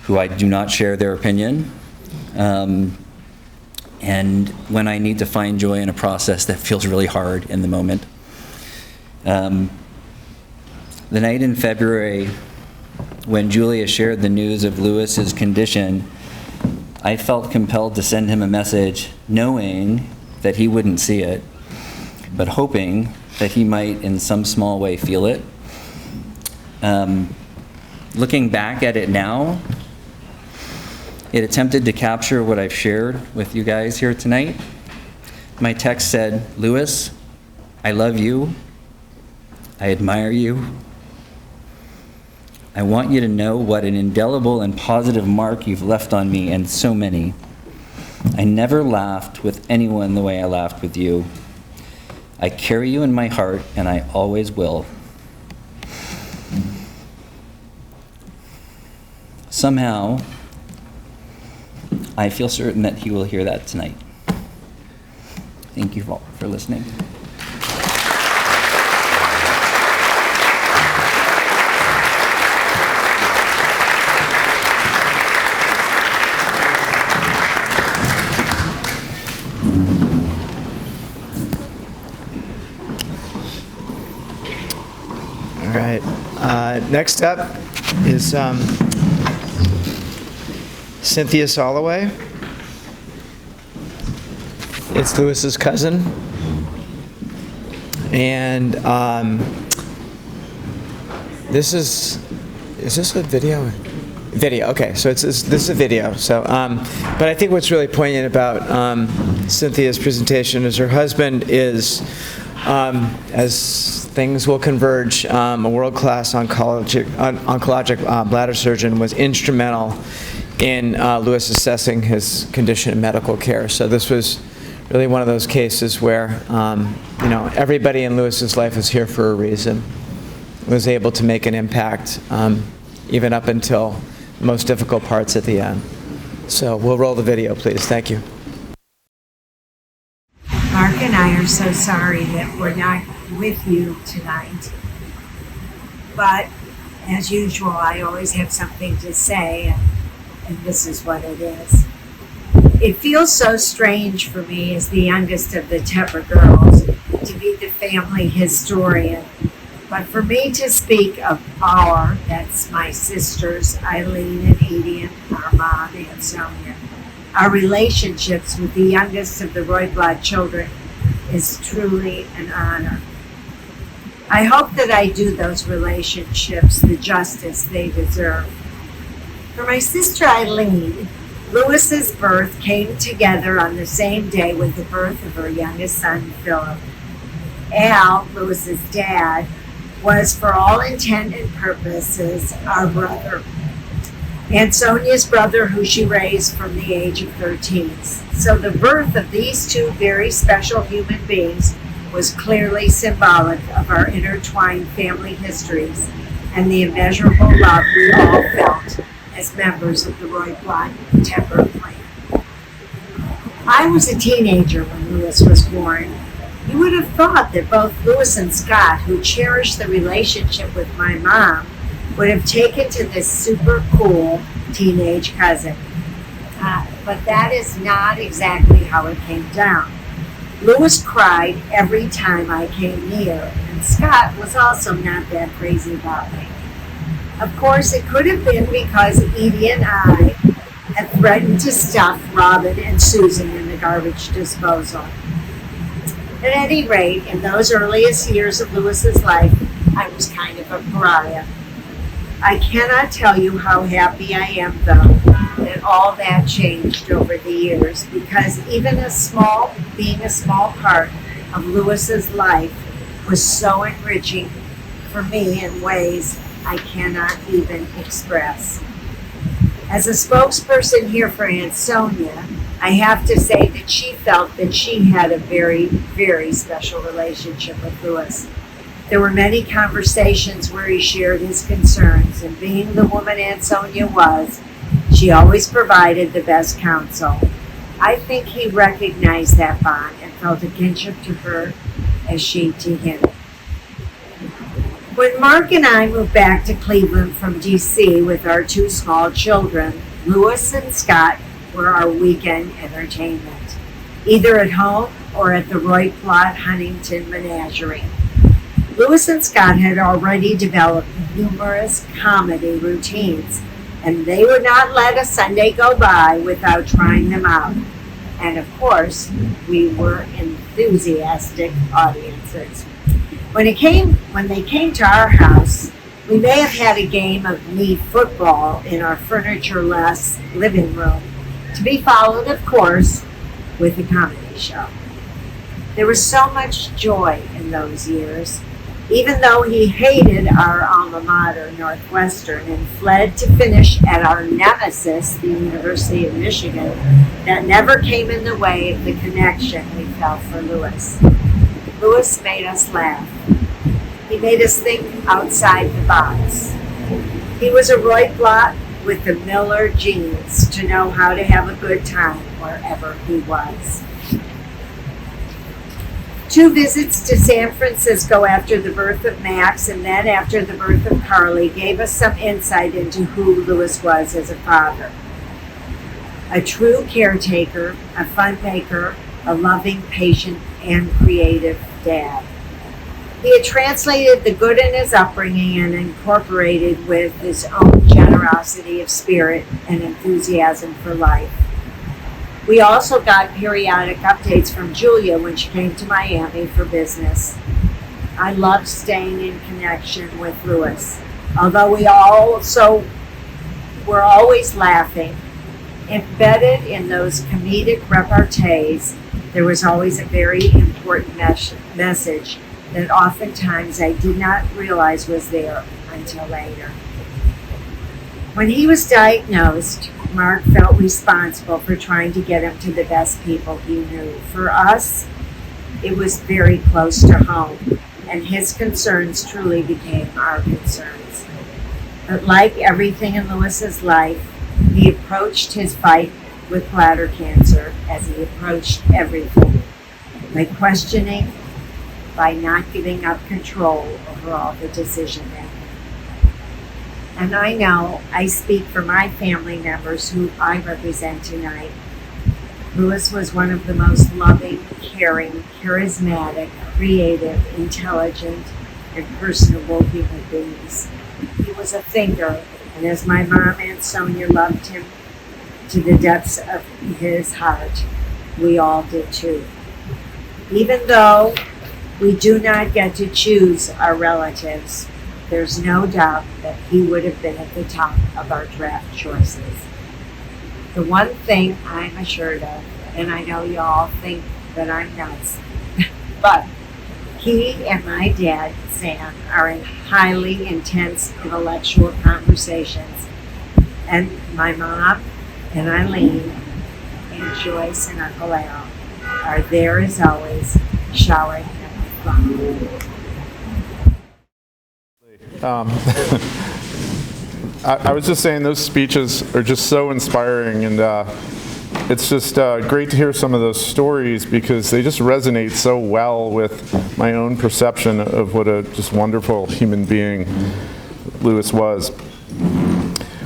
who I do not share their opinion. And when I need to find joy in a process that feels really hard in the moment. The night in February when Julia shared the news of Louis's condition, I felt compelled to send him a message knowing that he wouldn't see it, but hoping that he might in some small way feel it. Looking back at it now, it attempted to capture what I've shared with you guys here tonight. My text said, "Louis, I love you. I admire you. I want you to know what an indelible and positive mark you've left on me and so many. I never laughed with anyone the way I laughed with you. I carry you in my heart, and I always will." Somehow, I feel certain that he will hear that tonight. Thank you all for listening. All right. Next up is Cynthia Soloway. It's Lewis's cousin. And this is this a video? Video, okay, so this is a video. So, but I think what's really poignant about Cynthia's presentation is her husband is, as things will converge, a world-class oncologic bladder surgeon, was instrumental in Lewis assessing his condition in medical care. So this was really one of those cases where, everybody in Lewis's life is here for a reason. Was able to make an impact, even up until the most difficult parts at the end. So we'll roll the video, please. Thank you. Mark and I are so sorry that we're not with you tonight. But as usual, I always have something to say, and this is what it is. It feels so strange for me as the youngest of the Tepper girls to be the family historian. But for me to speak of that's my sisters, Eileen and Edie and Armand and Sonia, our relationships with the youngest of the Roitblat children is truly an honor. I hope that I do those relationships the justice they deserve. For my sister Eileen, Lewis's birth came together on the same day with the birth of her youngest son, Philip. Al, Lewis's dad, was for all intent and purposes our brother, and Sonia's brother, who she raised from the age of 13. So the birth of these two very special human beings was clearly symbolic of our intertwined family histories and the immeasurable love we all felt as members of the Roitblat Tepper clan. I was a teenager when Lewis was born. You would have thought that both Lewis and Scott, who cherished the relationship with my mom, would have taken to this super cool teenage cousin. But that is not exactly how it came down. Lewis cried every time I came near, and Scott was also not that crazy about me. Of course, it could have been because Edie and I had threatened to stuff Robin and Susan in the garbage disposal. At any rate, in those earliest years of Lewis's life, I was kind of a pariah. I cannot tell you how happy I am, though, that all that changed over the years, because even being a small part of Lewis's life was so enriching for me in ways I cannot even express. As a spokesperson here for Aunt Sonia, I have to say that she felt that she had a very, very special relationship with Lewis. There were many conversations where he shared his concerns, and being the woman Aunt Sonia was, she always provided the best counsel. I think he recognized that bond and felt a kinship to her as she to him. When Mark and I moved back to Cleveland from D.C. with our two small children, Lewis and Scott were our weekend entertainment, either at home or at the Roitblat Huntington Menagerie. Lewis and Scott had already developed numerous comedy routines, and they would not let a Sunday go by without trying them out. And of course, we were enthusiastic audiences. When they came to our house, we may have had a game of knee football in our furniture-less living room, to be followed, of course, with a comedy show. There was so much joy in those years. Even though he hated our alma mater, Northwestern, and fled to finish at our nemesis, the University of Michigan, that never came in the way of the connection we felt for Lewis. Lewis made us laugh. He made us think outside the box. He was a Roitblat with the Miller genes to know how to have a good time wherever he was. 2 visits to San Francisco after the birth of Max and then after the birth of Carly gave us some insight into who Lewis was as a father. A true caretaker, a fun maker, a loving, patient, and creative dad. He had translated the good in his upbringing and incorporated with his own generosity of spirit and enthusiasm for life. We also got periodic updates from Julia when she came to Miami for business. I loved staying in connection with Louis, although we also were always laughing. Embedded in those comedic repartees, there was always a very important message that oftentimes I did not realize was there until later. When he was diagnosed, Mark felt responsible for trying to get him to the best people he knew. For us, it was very close to home, and his concerns truly became our concerns. But like everything in Louis's life, he approached his fight with bladder cancer as he approached everything, by questioning, by not giving up control over all the decision making. And I know I speak for my family members who I represent tonight. Louis was one of the most loving, caring, charismatic, creative, intelligent, and personable human beings. He was a thinker, and as my mom and Sonia loved him to the depths of his heart, we all did too. Even though we do not get to choose our relatives, there's no doubt that he would have been at the top of our draft choices. The one thing I'm assured of, and I know you all think that I'm nuts, but he and my dad, Sam, are in highly intense intellectual conversations, and my mom and Eileen and Joyce and Uncle Al are there as always, showering him with love. I was just saying those speeches are just so inspiring, and it's just great to hear some of those stories because they just resonate so well with my own perception of what a just wonderful human being Louis was.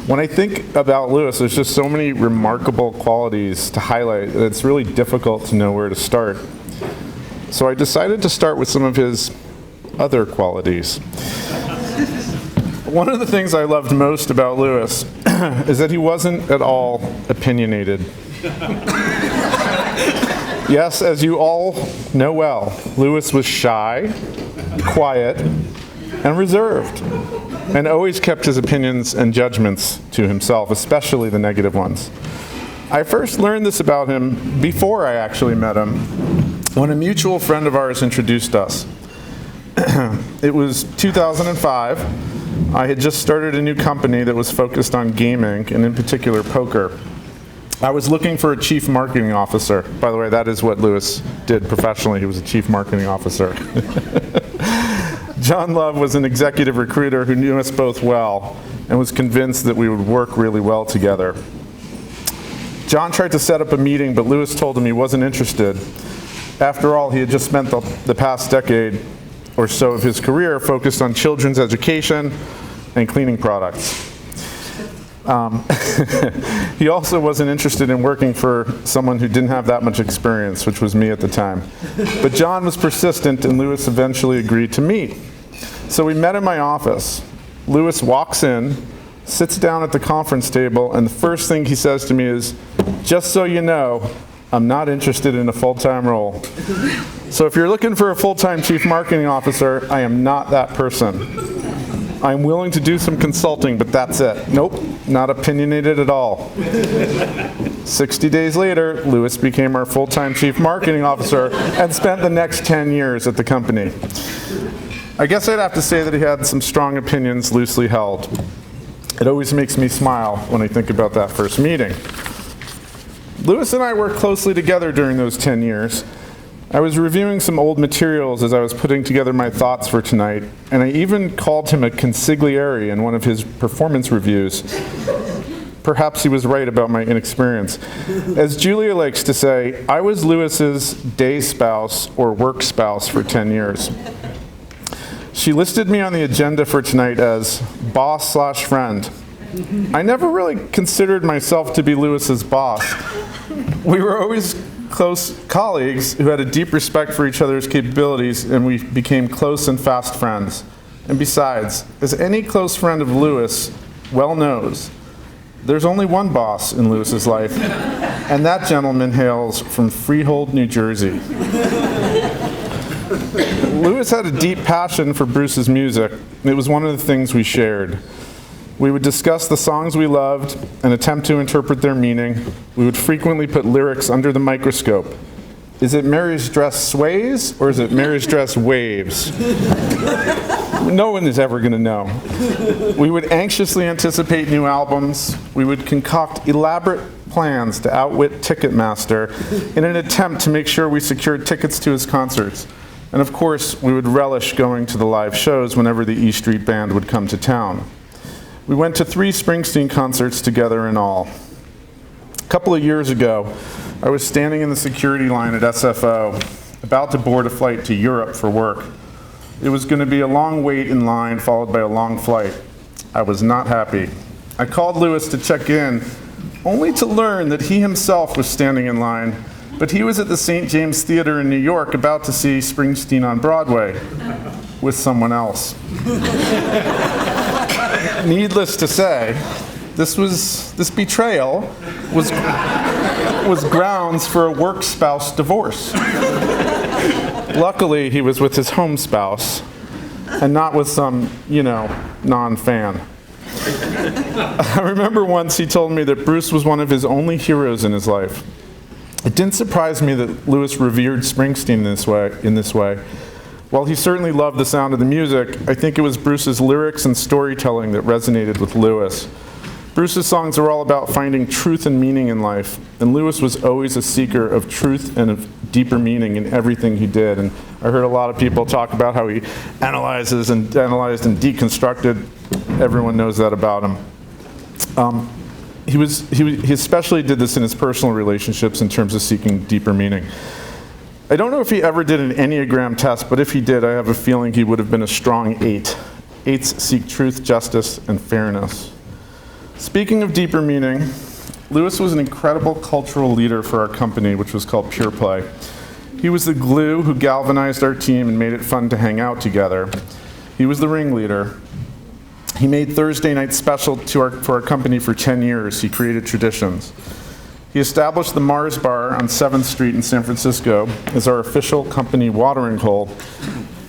When I think about Louis, there's just so many remarkable qualities to highlight that it's really difficult to know where to start. So I decided to start with some of his other qualities. One of the things I loved most about Louis is that he wasn't at all opinionated. Yes, as you all know well, Louis was shy, quiet, and reserved, and always kept his opinions and judgments to himself, especially the negative ones. I first learned this about him before I actually met him, when a mutual friend of ours introduced us. It was 2005. I had just started a new company that was focused on gaming, and in particular poker. I was looking for a chief marketing officer. By the way, that is what Louis did professionally. He was a chief marketing officer. John Love was an executive recruiter who knew us both well and was convinced that we would work really well together. John tried to set up a meeting, but Louis told him he wasn't interested. After all, he had just spent the past decade or so of his career focused on children's education and cleaning products. He also wasn't interested in working for someone who didn't have that much experience, which was me at the time. But John was persistent, and Louis eventually agreed to meet. So we met in my office. Louis walks in, sits down at the conference table, and the first thing he says to me is, "Just so you know, I'm not interested in a full-time role." So if you're looking for a full-time chief marketing officer, I am not that person. I'm willing to do some consulting, but that's it. Nope, not opinionated at all. 60 days later, Louis became our full-time chief marketing officer and spent the next 10 years at the company. I guess I'd have to say that he had some strong opinions loosely held. It always makes me smile when I think about that first meeting. Louis and I worked closely together during those 10 years. I was reviewing some old materials as I was putting together my thoughts for tonight, and I even called him a consigliere in one of his performance reviews. Perhaps he was right about my inexperience. As Julia likes to say, I was Louis's day spouse or work spouse for 10 years. She listed me on the agenda for tonight as boss/friend. I never really considered myself to be Louis's boss. We were always close colleagues who had a deep respect for each other's capabilities, and we became close and fast friends. And besides, as any close friend of Louis well knows, There's only one boss in Lewis's life, and that gentleman hails from Freehold, New Jersey. Lewis had a deep passion for Bruce's music. It was one of the things we shared. We would discuss the songs we loved and attempt to interpret their meaning. We would frequently put lyrics under the microscope. Is it Mary's dress sways or is it Mary's dress waves? No one is ever going to know. We would anxiously anticipate new albums. We would concoct elaborate plans to outwit Ticketmaster in an attempt to make sure we secured tickets to his concerts. And of course, we would relish going to the live shows whenever the E Street Band would come to town. We went to 3 Springsteen concerts together in all. A couple of years ago, I was standing in the security line at SFO, about to board a flight to Europe for work. It was going to be a long wait in line, followed by a long flight. I was not happy. I called Lewis to check in, only to learn that he himself was standing in line, but he was at the St. James Theater in New York about to see Springsteen on Broadway with someone else. Needless to say, this betrayal was grounds for a work spouse divorce. Luckily, he was with his home spouse and not with some, non-fan. I remember once he told me that Bruce was one of his only heroes in his life. It didn't surprise me that Lewis revered Springsteen in this way. While he certainly loved the sound of the music, I think it was Bruce's lyrics and storytelling that resonated with Lewis. Bruce's songs are all about finding truth and meaning in life, and Lewis was always a seeker of truth and of deeper meaning in everything he did. And I heard a lot of people talk about how he analyzed and deconstructed. Everyone knows that about him. He especially did this in his personal relationships in terms of seeking deeper meaning. I don't know if he ever did an Enneagram test, but if he did, I have a feeling he would have been a strong 8. 8s seek truth, justice, and fairness. Speaking of deeper meaning, Lewis was an incredible cultural leader for our company, which was called Pure Play. He was the glue who galvanized our team and made it fun to hang out together. He was the ringleader. He made Thursday night special for our company for 10 years. He created traditions. He established the Mars Bar on 7th Street in San Francisco as our official company watering hole.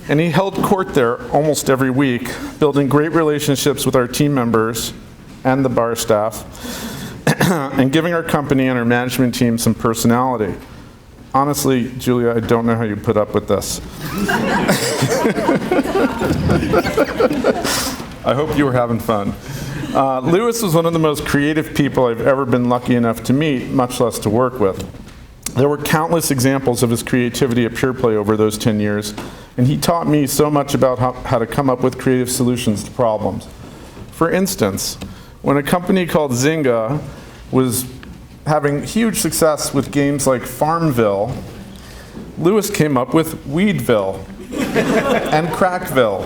And he held court there almost every week, building great relationships with our team members and the bar staff, and giving our company and our management team some personality. Honestly, Julia, I don't know how you put up with this. I hope you were having fun. Lewis was one of the most creative people I've ever been lucky enough to meet, much less to work with. There were countless examples of his creativity at Pure Play over those 10 years, and he taught me so much about how to come up with creative solutions to problems. For instance, when a company called Zynga was having huge success with games like Farmville, Lewis came up with Weedville and Crackville.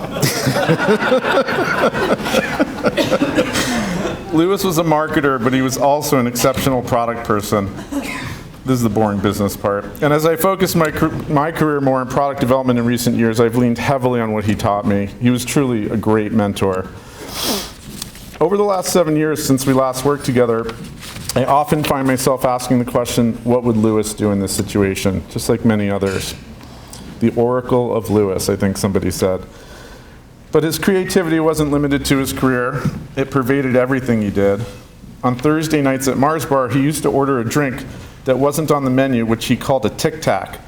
Lewis was a marketer, but he was also an exceptional product person. This is the boring business part. And as I focused my career more on product development in recent years, I've leaned heavily on what he taught me. He was truly a great mentor. Over the last 7 years since we last worked together, I often find myself asking the question, what would Lewis do in this situation? Just like many others. The Oracle of Lewis, I think somebody said. But his creativity wasn't limited to his career. It pervaded everything he did. On Thursday nights at Mars Bar, he used to order a drink that wasn't on the menu, which he called a Tic Tac.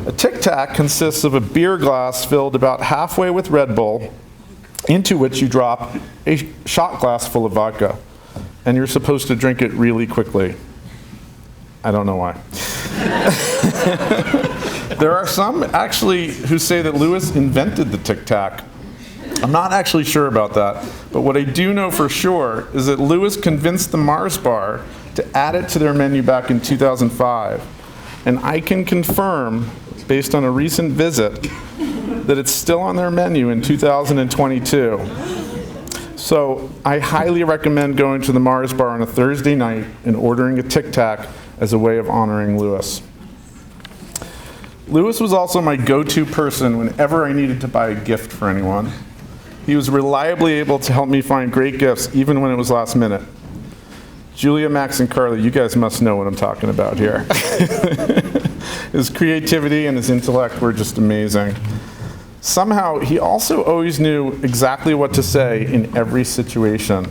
A Tic Tac consists of a beer glass filled about halfway with Red Bull, into which you drop a shot glass full of vodka. And you're supposed to drink it really quickly. I don't know why. There are some actually who say that Lewis invented the Tic Tac. I'm not actually sure about that, but what I do know for sure is that Lewis convinced the Mars Bar to add it to their menu back in 2005. And I can confirm, based on a recent visit, that it's still on their menu in 2022. So I highly recommend going to the Mars Bar on a Thursday night and ordering a Tic Tac as a way of honoring Lewis. Lewis was also my go-to person whenever I needed to buy a gift for anyone. He was reliably able to help me find great gifts even when it was last minute. Julia, Max, and Carly, you guys must know what I'm talking about here. His creativity and his intellect were just amazing. Somehow, he also always knew exactly what to say in every situation.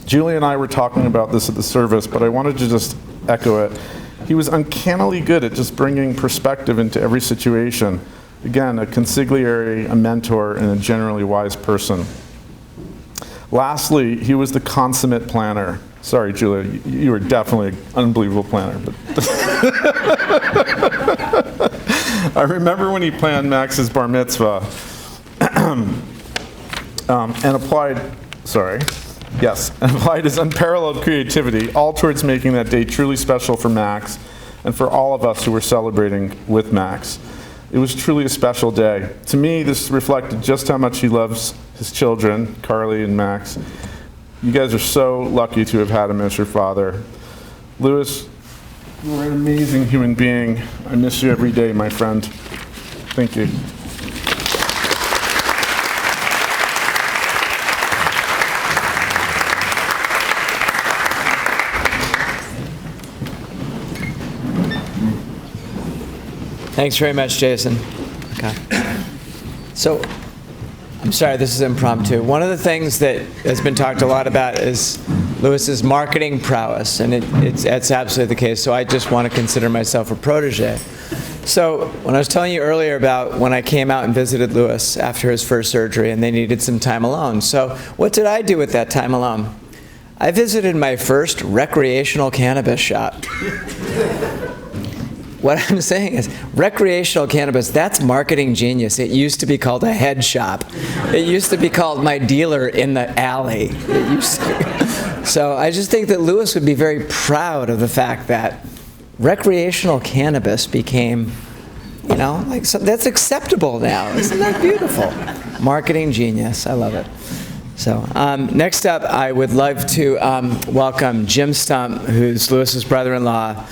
Julia and I were talking about this at the service, but I wanted to just echo it. He was uncannily good at just bringing perspective into every situation. Again, a consigliere, a mentor, and a generally wise person. Lastly, he was the consummate planner. Sorry, Julia, you were definitely an unbelievable planner. But I remember when he planned Max's bar mitzvah and applied his unparalleled creativity all towards making that day truly special for Max and for all of us who were celebrating with Max. It was truly a special day. To me, this reflected just how much he loves his children, Carly and Max. You guys are so lucky to have had him as your father. Louis, you are an amazing human being. I miss you every day, my friend. Thank you. Thanks very much, Jason. Okay. So, I'm sorry, this is impromptu. One of the things that has been talked a lot about is Louis's marketing prowess, and it's absolutely the case. So I just want to consider myself a protege. So when I was telling you earlier about when I came out and visited Louis after his first surgery and they needed some time alone. So what did I do with that time alone? I visited my first recreational cannabis shop. What I'm saying is, recreational cannabis, that's marketing genius. It used to be called a head shop. It used to be called my dealer in the alley. So I just think that Louis would be very proud of the fact that recreational cannabis became, that's acceptable now. Isn't that beautiful? Marketing genius. I love it. So next up, I would love to welcome Jim Stump, who's Louis's brother-in-law,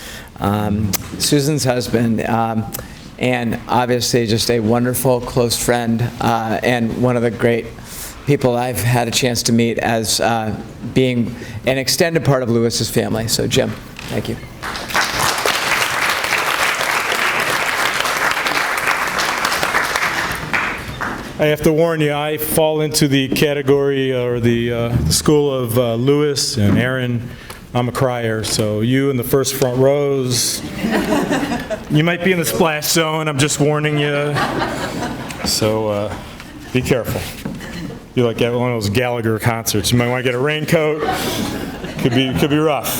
Susan's husband, and obviously just a wonderful close friend and one of the great people I've had a chance to meet as being an extended part of Louis's family. So Jim, thank you. I have to warn you, I fall into the category or the school of Louis and Aaron. I'm a crier, so you in the first front rows, you might be in the splash zone, I'm just warning you. So be careful. Be like at one of those Gallagher concerts. You might want to get a raincoat. Could be rough.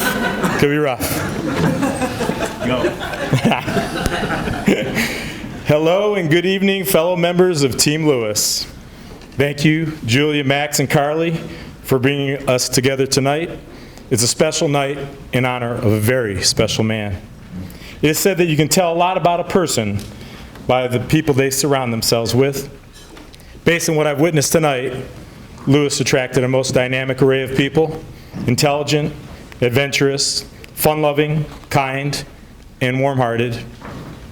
Could be rough. Go. Hello and good evening, fellow members of Team Louis. Thank you, Julia, Max, and Carly, for bringing us together tonight. It's a special night in honor of a very special man. It is said that you can tell a lot about a person by the people they surround themselves with. Based on what I've witnessed tonight, Louis attracted a most dynamic array of people, intelligent, adventurous, fun-loving, kind, and warm-hearted.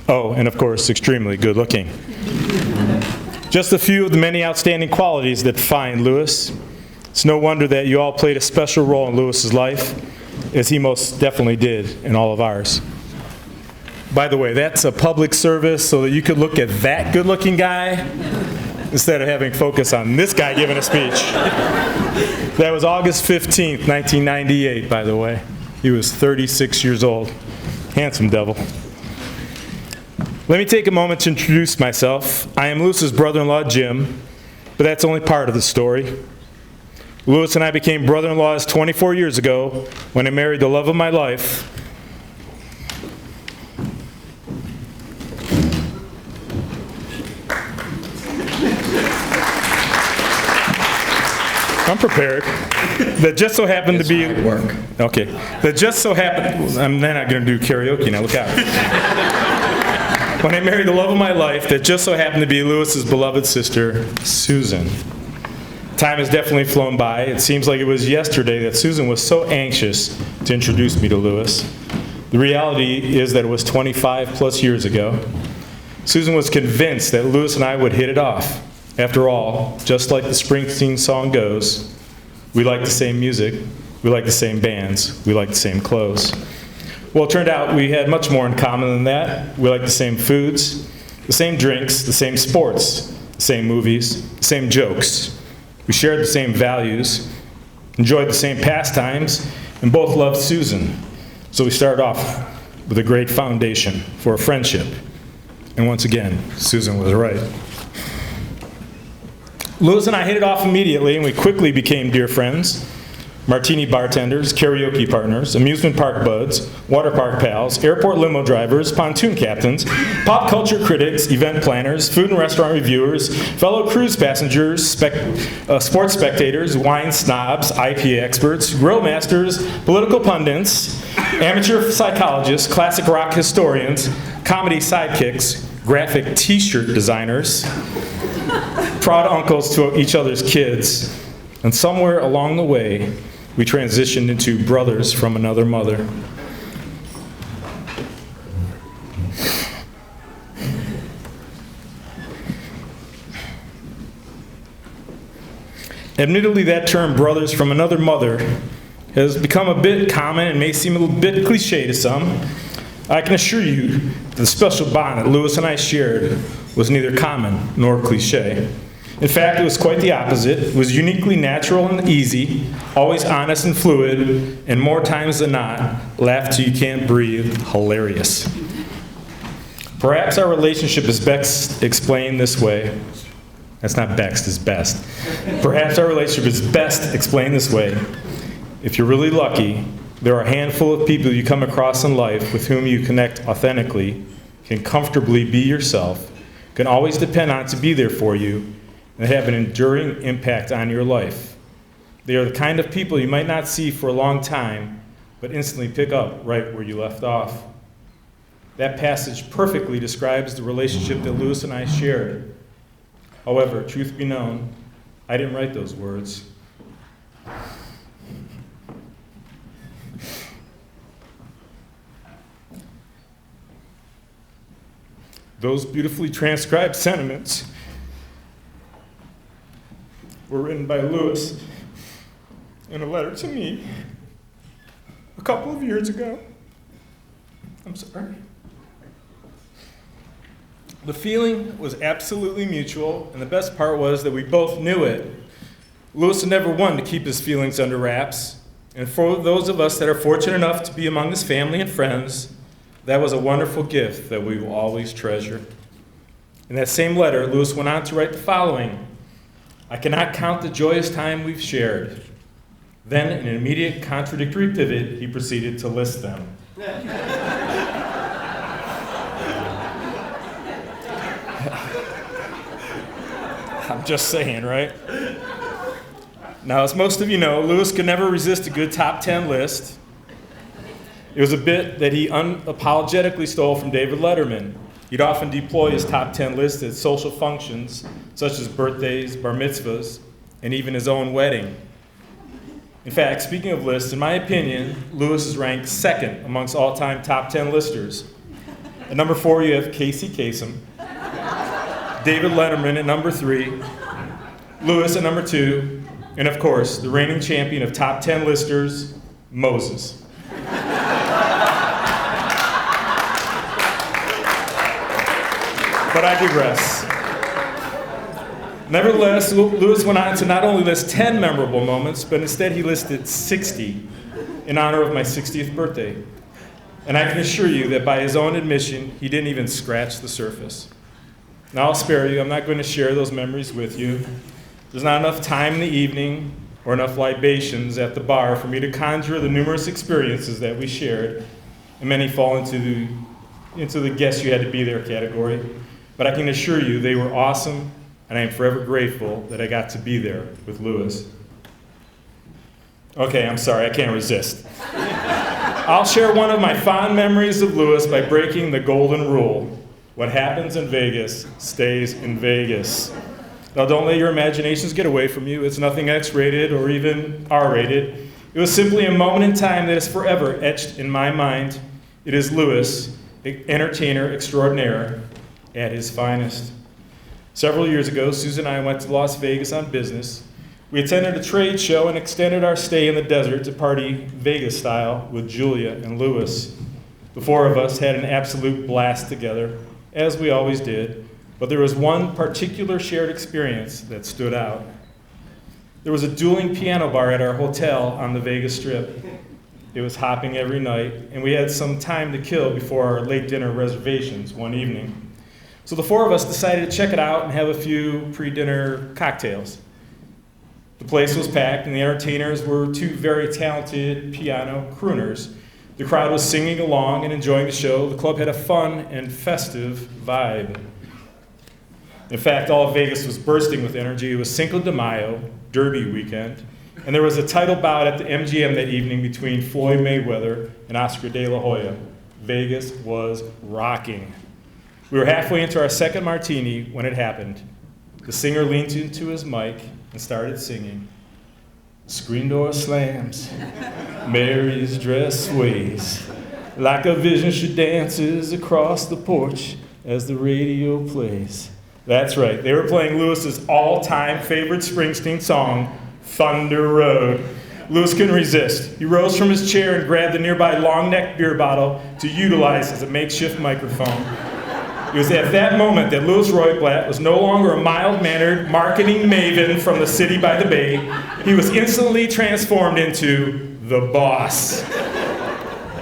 Oh, and of course, extremely good-looking. Just a few of the many outstanding qualities that define Louis. It's no wonder that you all played a special role in Louis's life, as he most definitely did in all of ours. By the way, that's a public service so that you could look at that good-looking guy instead of having focus on this guy giving a speech. That was August 15th, 1998, by the way. He was 36 years old. Handsome devil. Let me take a moment to introduce myself. I am Louis's brother-in-law, Jim, but that's only part of the story. Louis and I became brother-in-laws 24 years ago when I married the love of my life. I'm prepared. That just so happened to be work. Okay. That just so happened. I'm not going to do karaoke now. Look out. When I married the love of my life, that just so happened to be Louis's beloved sister, Susan. Time has definitely flown by. It seems like it was yesterday that Susan was so anxious to introduce me to Louis. The reality is that it was 25 plus years ago. Susan was convinced that Louis and I would hit it off. After all, just like the Springsteen song goes, we like the same music, We liked the same bands. We liked the same clothes. Well, it turned out we had much more in common than that. We liked the same foods, the same drinks, the same sports, the same movies, the same jokes. We shared the same values, enjoyed the same pastimes, and both loved Susan. So we started off with a great foundation for a friendship. And once again, Susan was right. Louis and I hit it off immediately, and we quickly became dear friends. Martini bartenders, karaoke partners, amusement park buds, water park pals, airport limo drivers, pontoon captains, pop culture critics, event planners, food and restaurant reviewers, fellow cruise passengers, sports spectators, wine snobs, IPA experts, grill masters, political pundits, amateur psychologists, classic rock historians, comedy sidekicks, graphic t-shirt designers, proud uncles to each other's kids, and somewhere along the way, we transitioned into brothers from another mother. Admittedly, that term, brothers from another mother, has become a bit common and may seem a little bit cliche to some. I can assure you that the special bond that Louis and I shared was neither common nor cliche. In fact, it was quite the opposite. It was uniquely natural and easy, always honest and fluid, and more times than not, laugh till you can't breathe, hilarious. Perhaps our relationship is best explained this way. That's not best, it's best. Perhaps our relationship is best explained this way. If you're really lucky, there are a handful of people you come across in life with whom you connect authentically, can comfortably be yourself, can always depend on to be there for you, and have an enduring impact on your life. They are the kind of people you might not see for a long time, but instantly pick up right where you left off. That passage perfectly describes the relationship that Louis and I shared. However, truth be known, I didn't write those words. Those beautifully transcribed sentiments were written by Louis in a letter to me a couple of years ago. I'm sorry. The feeling was absolutely mutual, and the best part was that we both knew it. Louis had never one to keep his feelings under wraps, and for those of us that are fortunate enough to be among his family and friends, that was a wonderful gift that we will always treasure. In that same letter, Louis went on to write the following: I cannot count the joyous time we've shared. Then, in an immediate contradictory pivot, he proceeded to list them. I'm just saying, right? Now, as most of you know, Louis could never resist a good top 10 list. It was a bit that he unapologetically stole from David Letterman. He'd often deploy his top 10 list at social functions, such as birthdays, bar mitzvahs, and even his own wedding. In fact, speaking of lists, in my opinion, Louis is ranked second amongst all-time top 10 listers. At number 4, you have Casey Kasem, David Letterman at number 3, Louis at number 2, and of course, the reigning champion of top 10 listers, Moses. But I digress. Nevertheless, Louis went on to not only list 10 memorable moments, but instead he listed 60 in honor of my 60th birthday. And I can assure you that by his own admission, he didn't even scratch the surface. Now I'll spare you. I'm not going to share those memories with you. There's not enough time in the evening or enough libations at the bar for me to conjure the numerous experiences that we shared, and many fall into the guess you had to be there category. But I can assure you they were awesome, and I am forever grateful that I got to be there with Louis. Okay, I'm sorry, I can't resist. I'll share one of my fond memories of Louis by breaking the golden rule. What happens in Vegas stays in Vegas. Now, don't let your imaginations get away from you. It's nothing X-rated or even R-rated. It was simply a moment in time that is forever etched in my mind. It is Louis, entertainer extraordinaire, at his finest. Several years ago, Susan and I went to Las Vegas on business. We attended a trade show and extended our stay in the desert to party Vegas style with Julia and Louis. The four of us had an absolute blast together, as we always did, but there was one particular shared experience that stood out. There was a dueling piano bar at our hotel on the Vegas Strip. It was hopping every night, and we had some time to kill before our late dinner reservations one evening. So the four of us decided to check it out and have a few pre-dinner cocktails. The place was packed, and the entertainers were two very talented piano crooners. The crowd was singing along and enjoying the show. The club had a fun and festive vibe. In fact, all of Vegas was bursting with energy. It was Cinco de Mayo, Derby weekend, and there was a title bout at the MGM that evening between Floyd Mayweather and Oscar de la Hoya. Vegas was rocking. We were halfway into our second martini when it happened. The singer leaned into his mic and started singing. Screen door slams, Mary's dress sways, like a vision she dances across the porch as the radio plays. That's right, they were playing Lewis's all-time favorite Springsteen song, Thunder Road. Lewis couldn't resist. He rose from his chair and grabbed the nearby long-necked beer bottle to utilize as a makeshift microphone. It was at that moment that Louis Roitblat was no longer a mild-mannered marketing maven from the city by the bay. He was instantly transformed into the boss.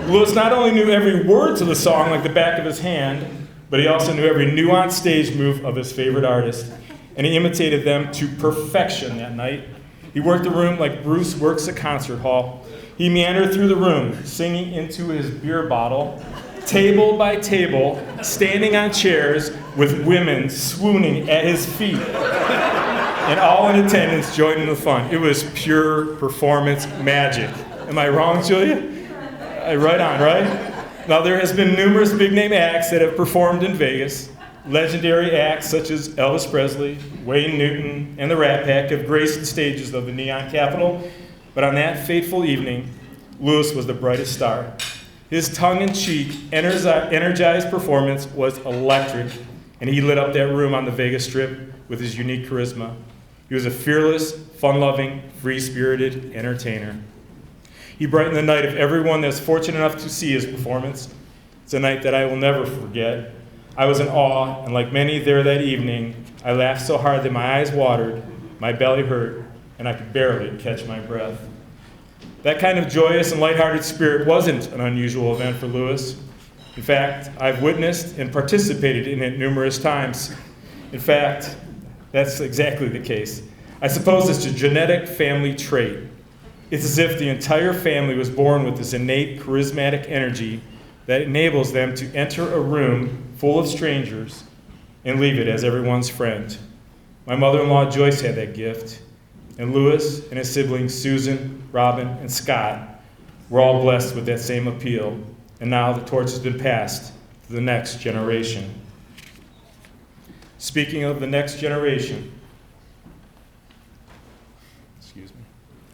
Louis not only knew every word to the song like the back of his hand, but he also knew every nuanced stage move of his favorite artist, and he imitated them to perfection that night. He worked the room like Bruce works a concert hall. He meandered through the room, singing into his beer bottle, table by table, standing on chairs with women swooning at his feet, and all in attendance joining the fun. It was pure performance magic. Am I wrong, Julia? Right on, right? Now, there has been numerous big-name acts that have performed in Vegas. Legendary acts such as Elvis Presley, Wayne Newton, and the Rat Pack have graced the stages of the Neon Capitol, but on that fateful evening, Louis was the brightest star. His tongue-in-cheek, energized performance was electric, and he lit up that room on the Vegas Strip with his unique charisma. He was a fearless, fun-loving, free-spirited entertainer. He brightened the night of everyone that's fortunate enough to see his performance. It's a night that I will never forget. I was in awe, and like many there that evening, I laughed so hard that my eyes watered, my belly hurt, and I could barely catch my breath. That kind of joyous and lighthearted spirit wasn't an unusual event for Louis. In fact, I've witnessed and participated in it numerous times. In fact, that's exactly the case. I suppose it's a genetic family trait. It's as if the entire family was born with this innate charismatic energy that enables them to enter a room full of strangers and leave it as everyone's friend. My mother-in-law Joyce had that gift, and Louis and his siblings Susan, Robin, and Scott were all blessed with that same appeal, and now the torch has been passed to the next generation. Speaking of the next generation,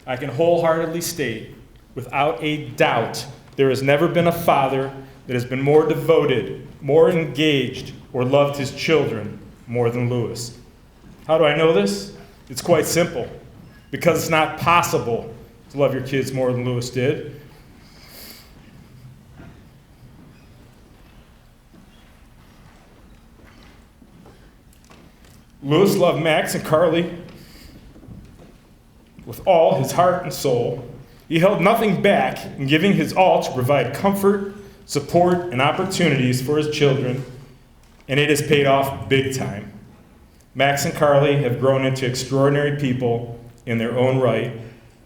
I can wholeheartedly state, without a doubt, there has never been a father that has been more devoted, more engaged, or loved his children more than Louis. How do I know this? It's quite simple. Because it's not possible to love your kids more than Louis did. Louis loved Max and Carly with all his heart and soul. He held nothing back in giving his all to provide comfort, support, and opportunities for his children, and it has paid off big time. Max and Carly have grown into extraordinary people in their own right,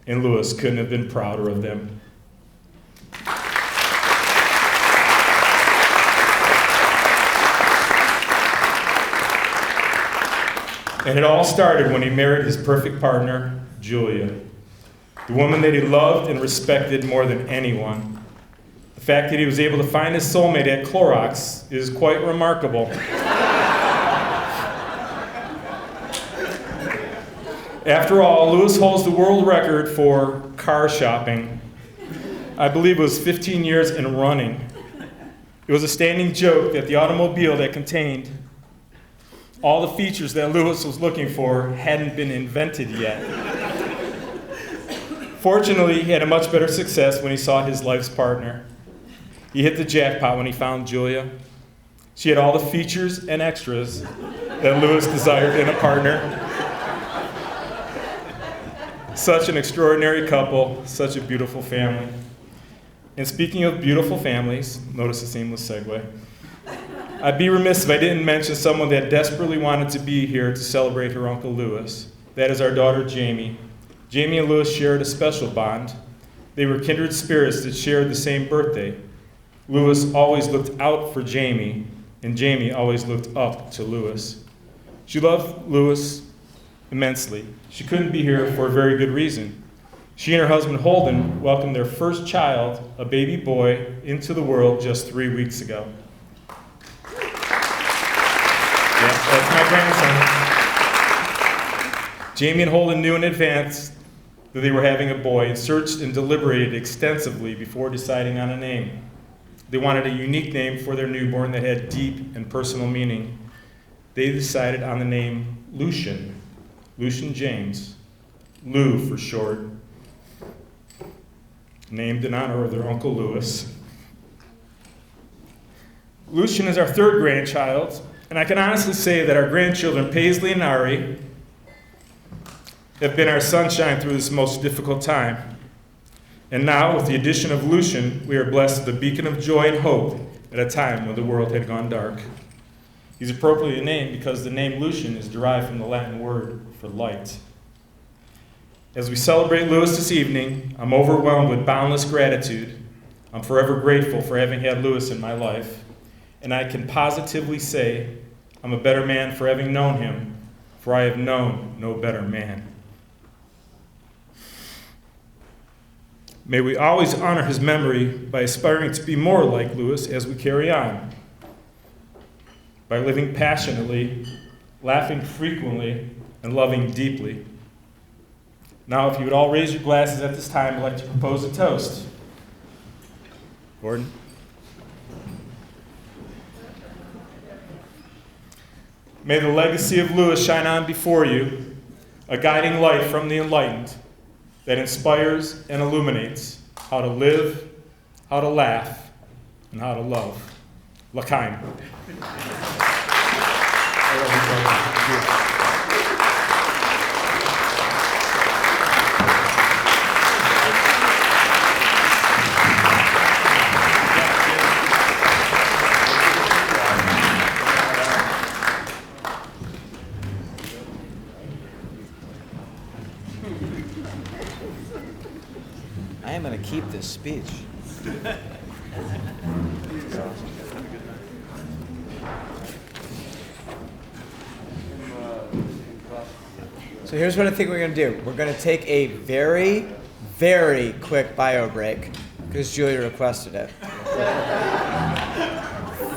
and Louis couldn't have been prouder of them. And it all started when he married his perfect partner, Julia, the woman that he loved and respected more than anyone. The fact that he was able to find his soulmate at Clorox is quite remarkable. After all, Louis holds the world record for car shopping. I believe it was 15 years in running. It was a standing joke that the automobile that contained all the features that Louis was looking for hadn't been invented yet. Fortunately, he had a much better success when he saw his life's partner. He hit the jackpot when he found Julia. She had all the features and extras that Louis desired in a partner. Such an extraordinary couple, such a beautiful family. And speaking of beautiful families, notice the seamless segue, I'd be remiss if I didn't mention someone that desperately wanted to be here to celebrate her Uncle Louis. That is our daughter, Jamie. Jamie and Louis shared a special bond. They were kindred spirits that shared the same birthday. Louis always looked out for Jamie, and Jamie always looked up to Louis. She loved Louis immensely. She couldn't be here for a very good reason. She and her husband Holden welcomed their first child, a baby boy, into the world just 3 weeks ago. Yeah, that's my grandson. Jamie and Holden knew in advance that they were having a boy and searched and deliberated extensively before deciding on a name. They wanted a unique name for their newborn that had deep and personal meaning. They decided on the name Lucian, Lucian James, Lou for short, named in honor of their Uncle Louis. Lucian is our third grandchild, and I can honestly say that our grandchildren, Paisley and Ari, have been our sunshine through this most difficult time. And now, with the addition of Lucian, we are blessed with a beacon of joy and hope at a time when the world had gone dark. He's appropriately named because the name Lucian is derived from the Latin word for light. As we celebrate Louis this evening, I'm overwhelmed with boundless gratitude. I'm forever grateful for having had Louis in my life, and I can positively say I'm a better man for having known him, for I have known no better man. May we always honor his memory by aspiring to be more like Louis as we carry on, by living passionately, laughing frequently, and loving deeply. Now, if you would all raise your glasses at this time, I'd like to propose a toast. Gordon? May the legacy of Louis shine on before you, a guiding light from the enlightened that inspires and illuminates how to live, how to laugh, and how to love. L'chaim. I am going to keep this speech. So here's what I think we're going to do. We're going to take a very, very quick bio break because Julia requested it.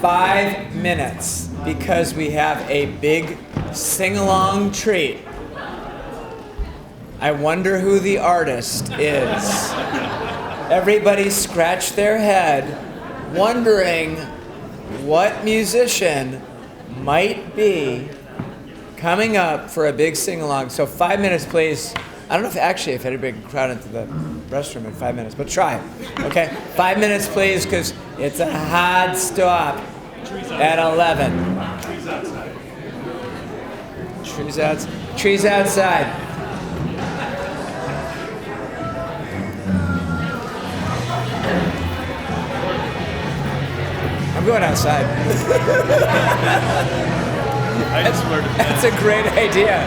5 minutes because we have a big sing-along treat. I wonder who the artist is. Everybody scratch their head, wondering what musician might be coming up for a big sing-along. So 5 minutes, please. I don't know if anybody can crowd into the restroom in 5 minutes, but try it. Okay, 5 minutes, please, because it's a hard stop at 11. Trees outside. I'm going outside. That's a great idea.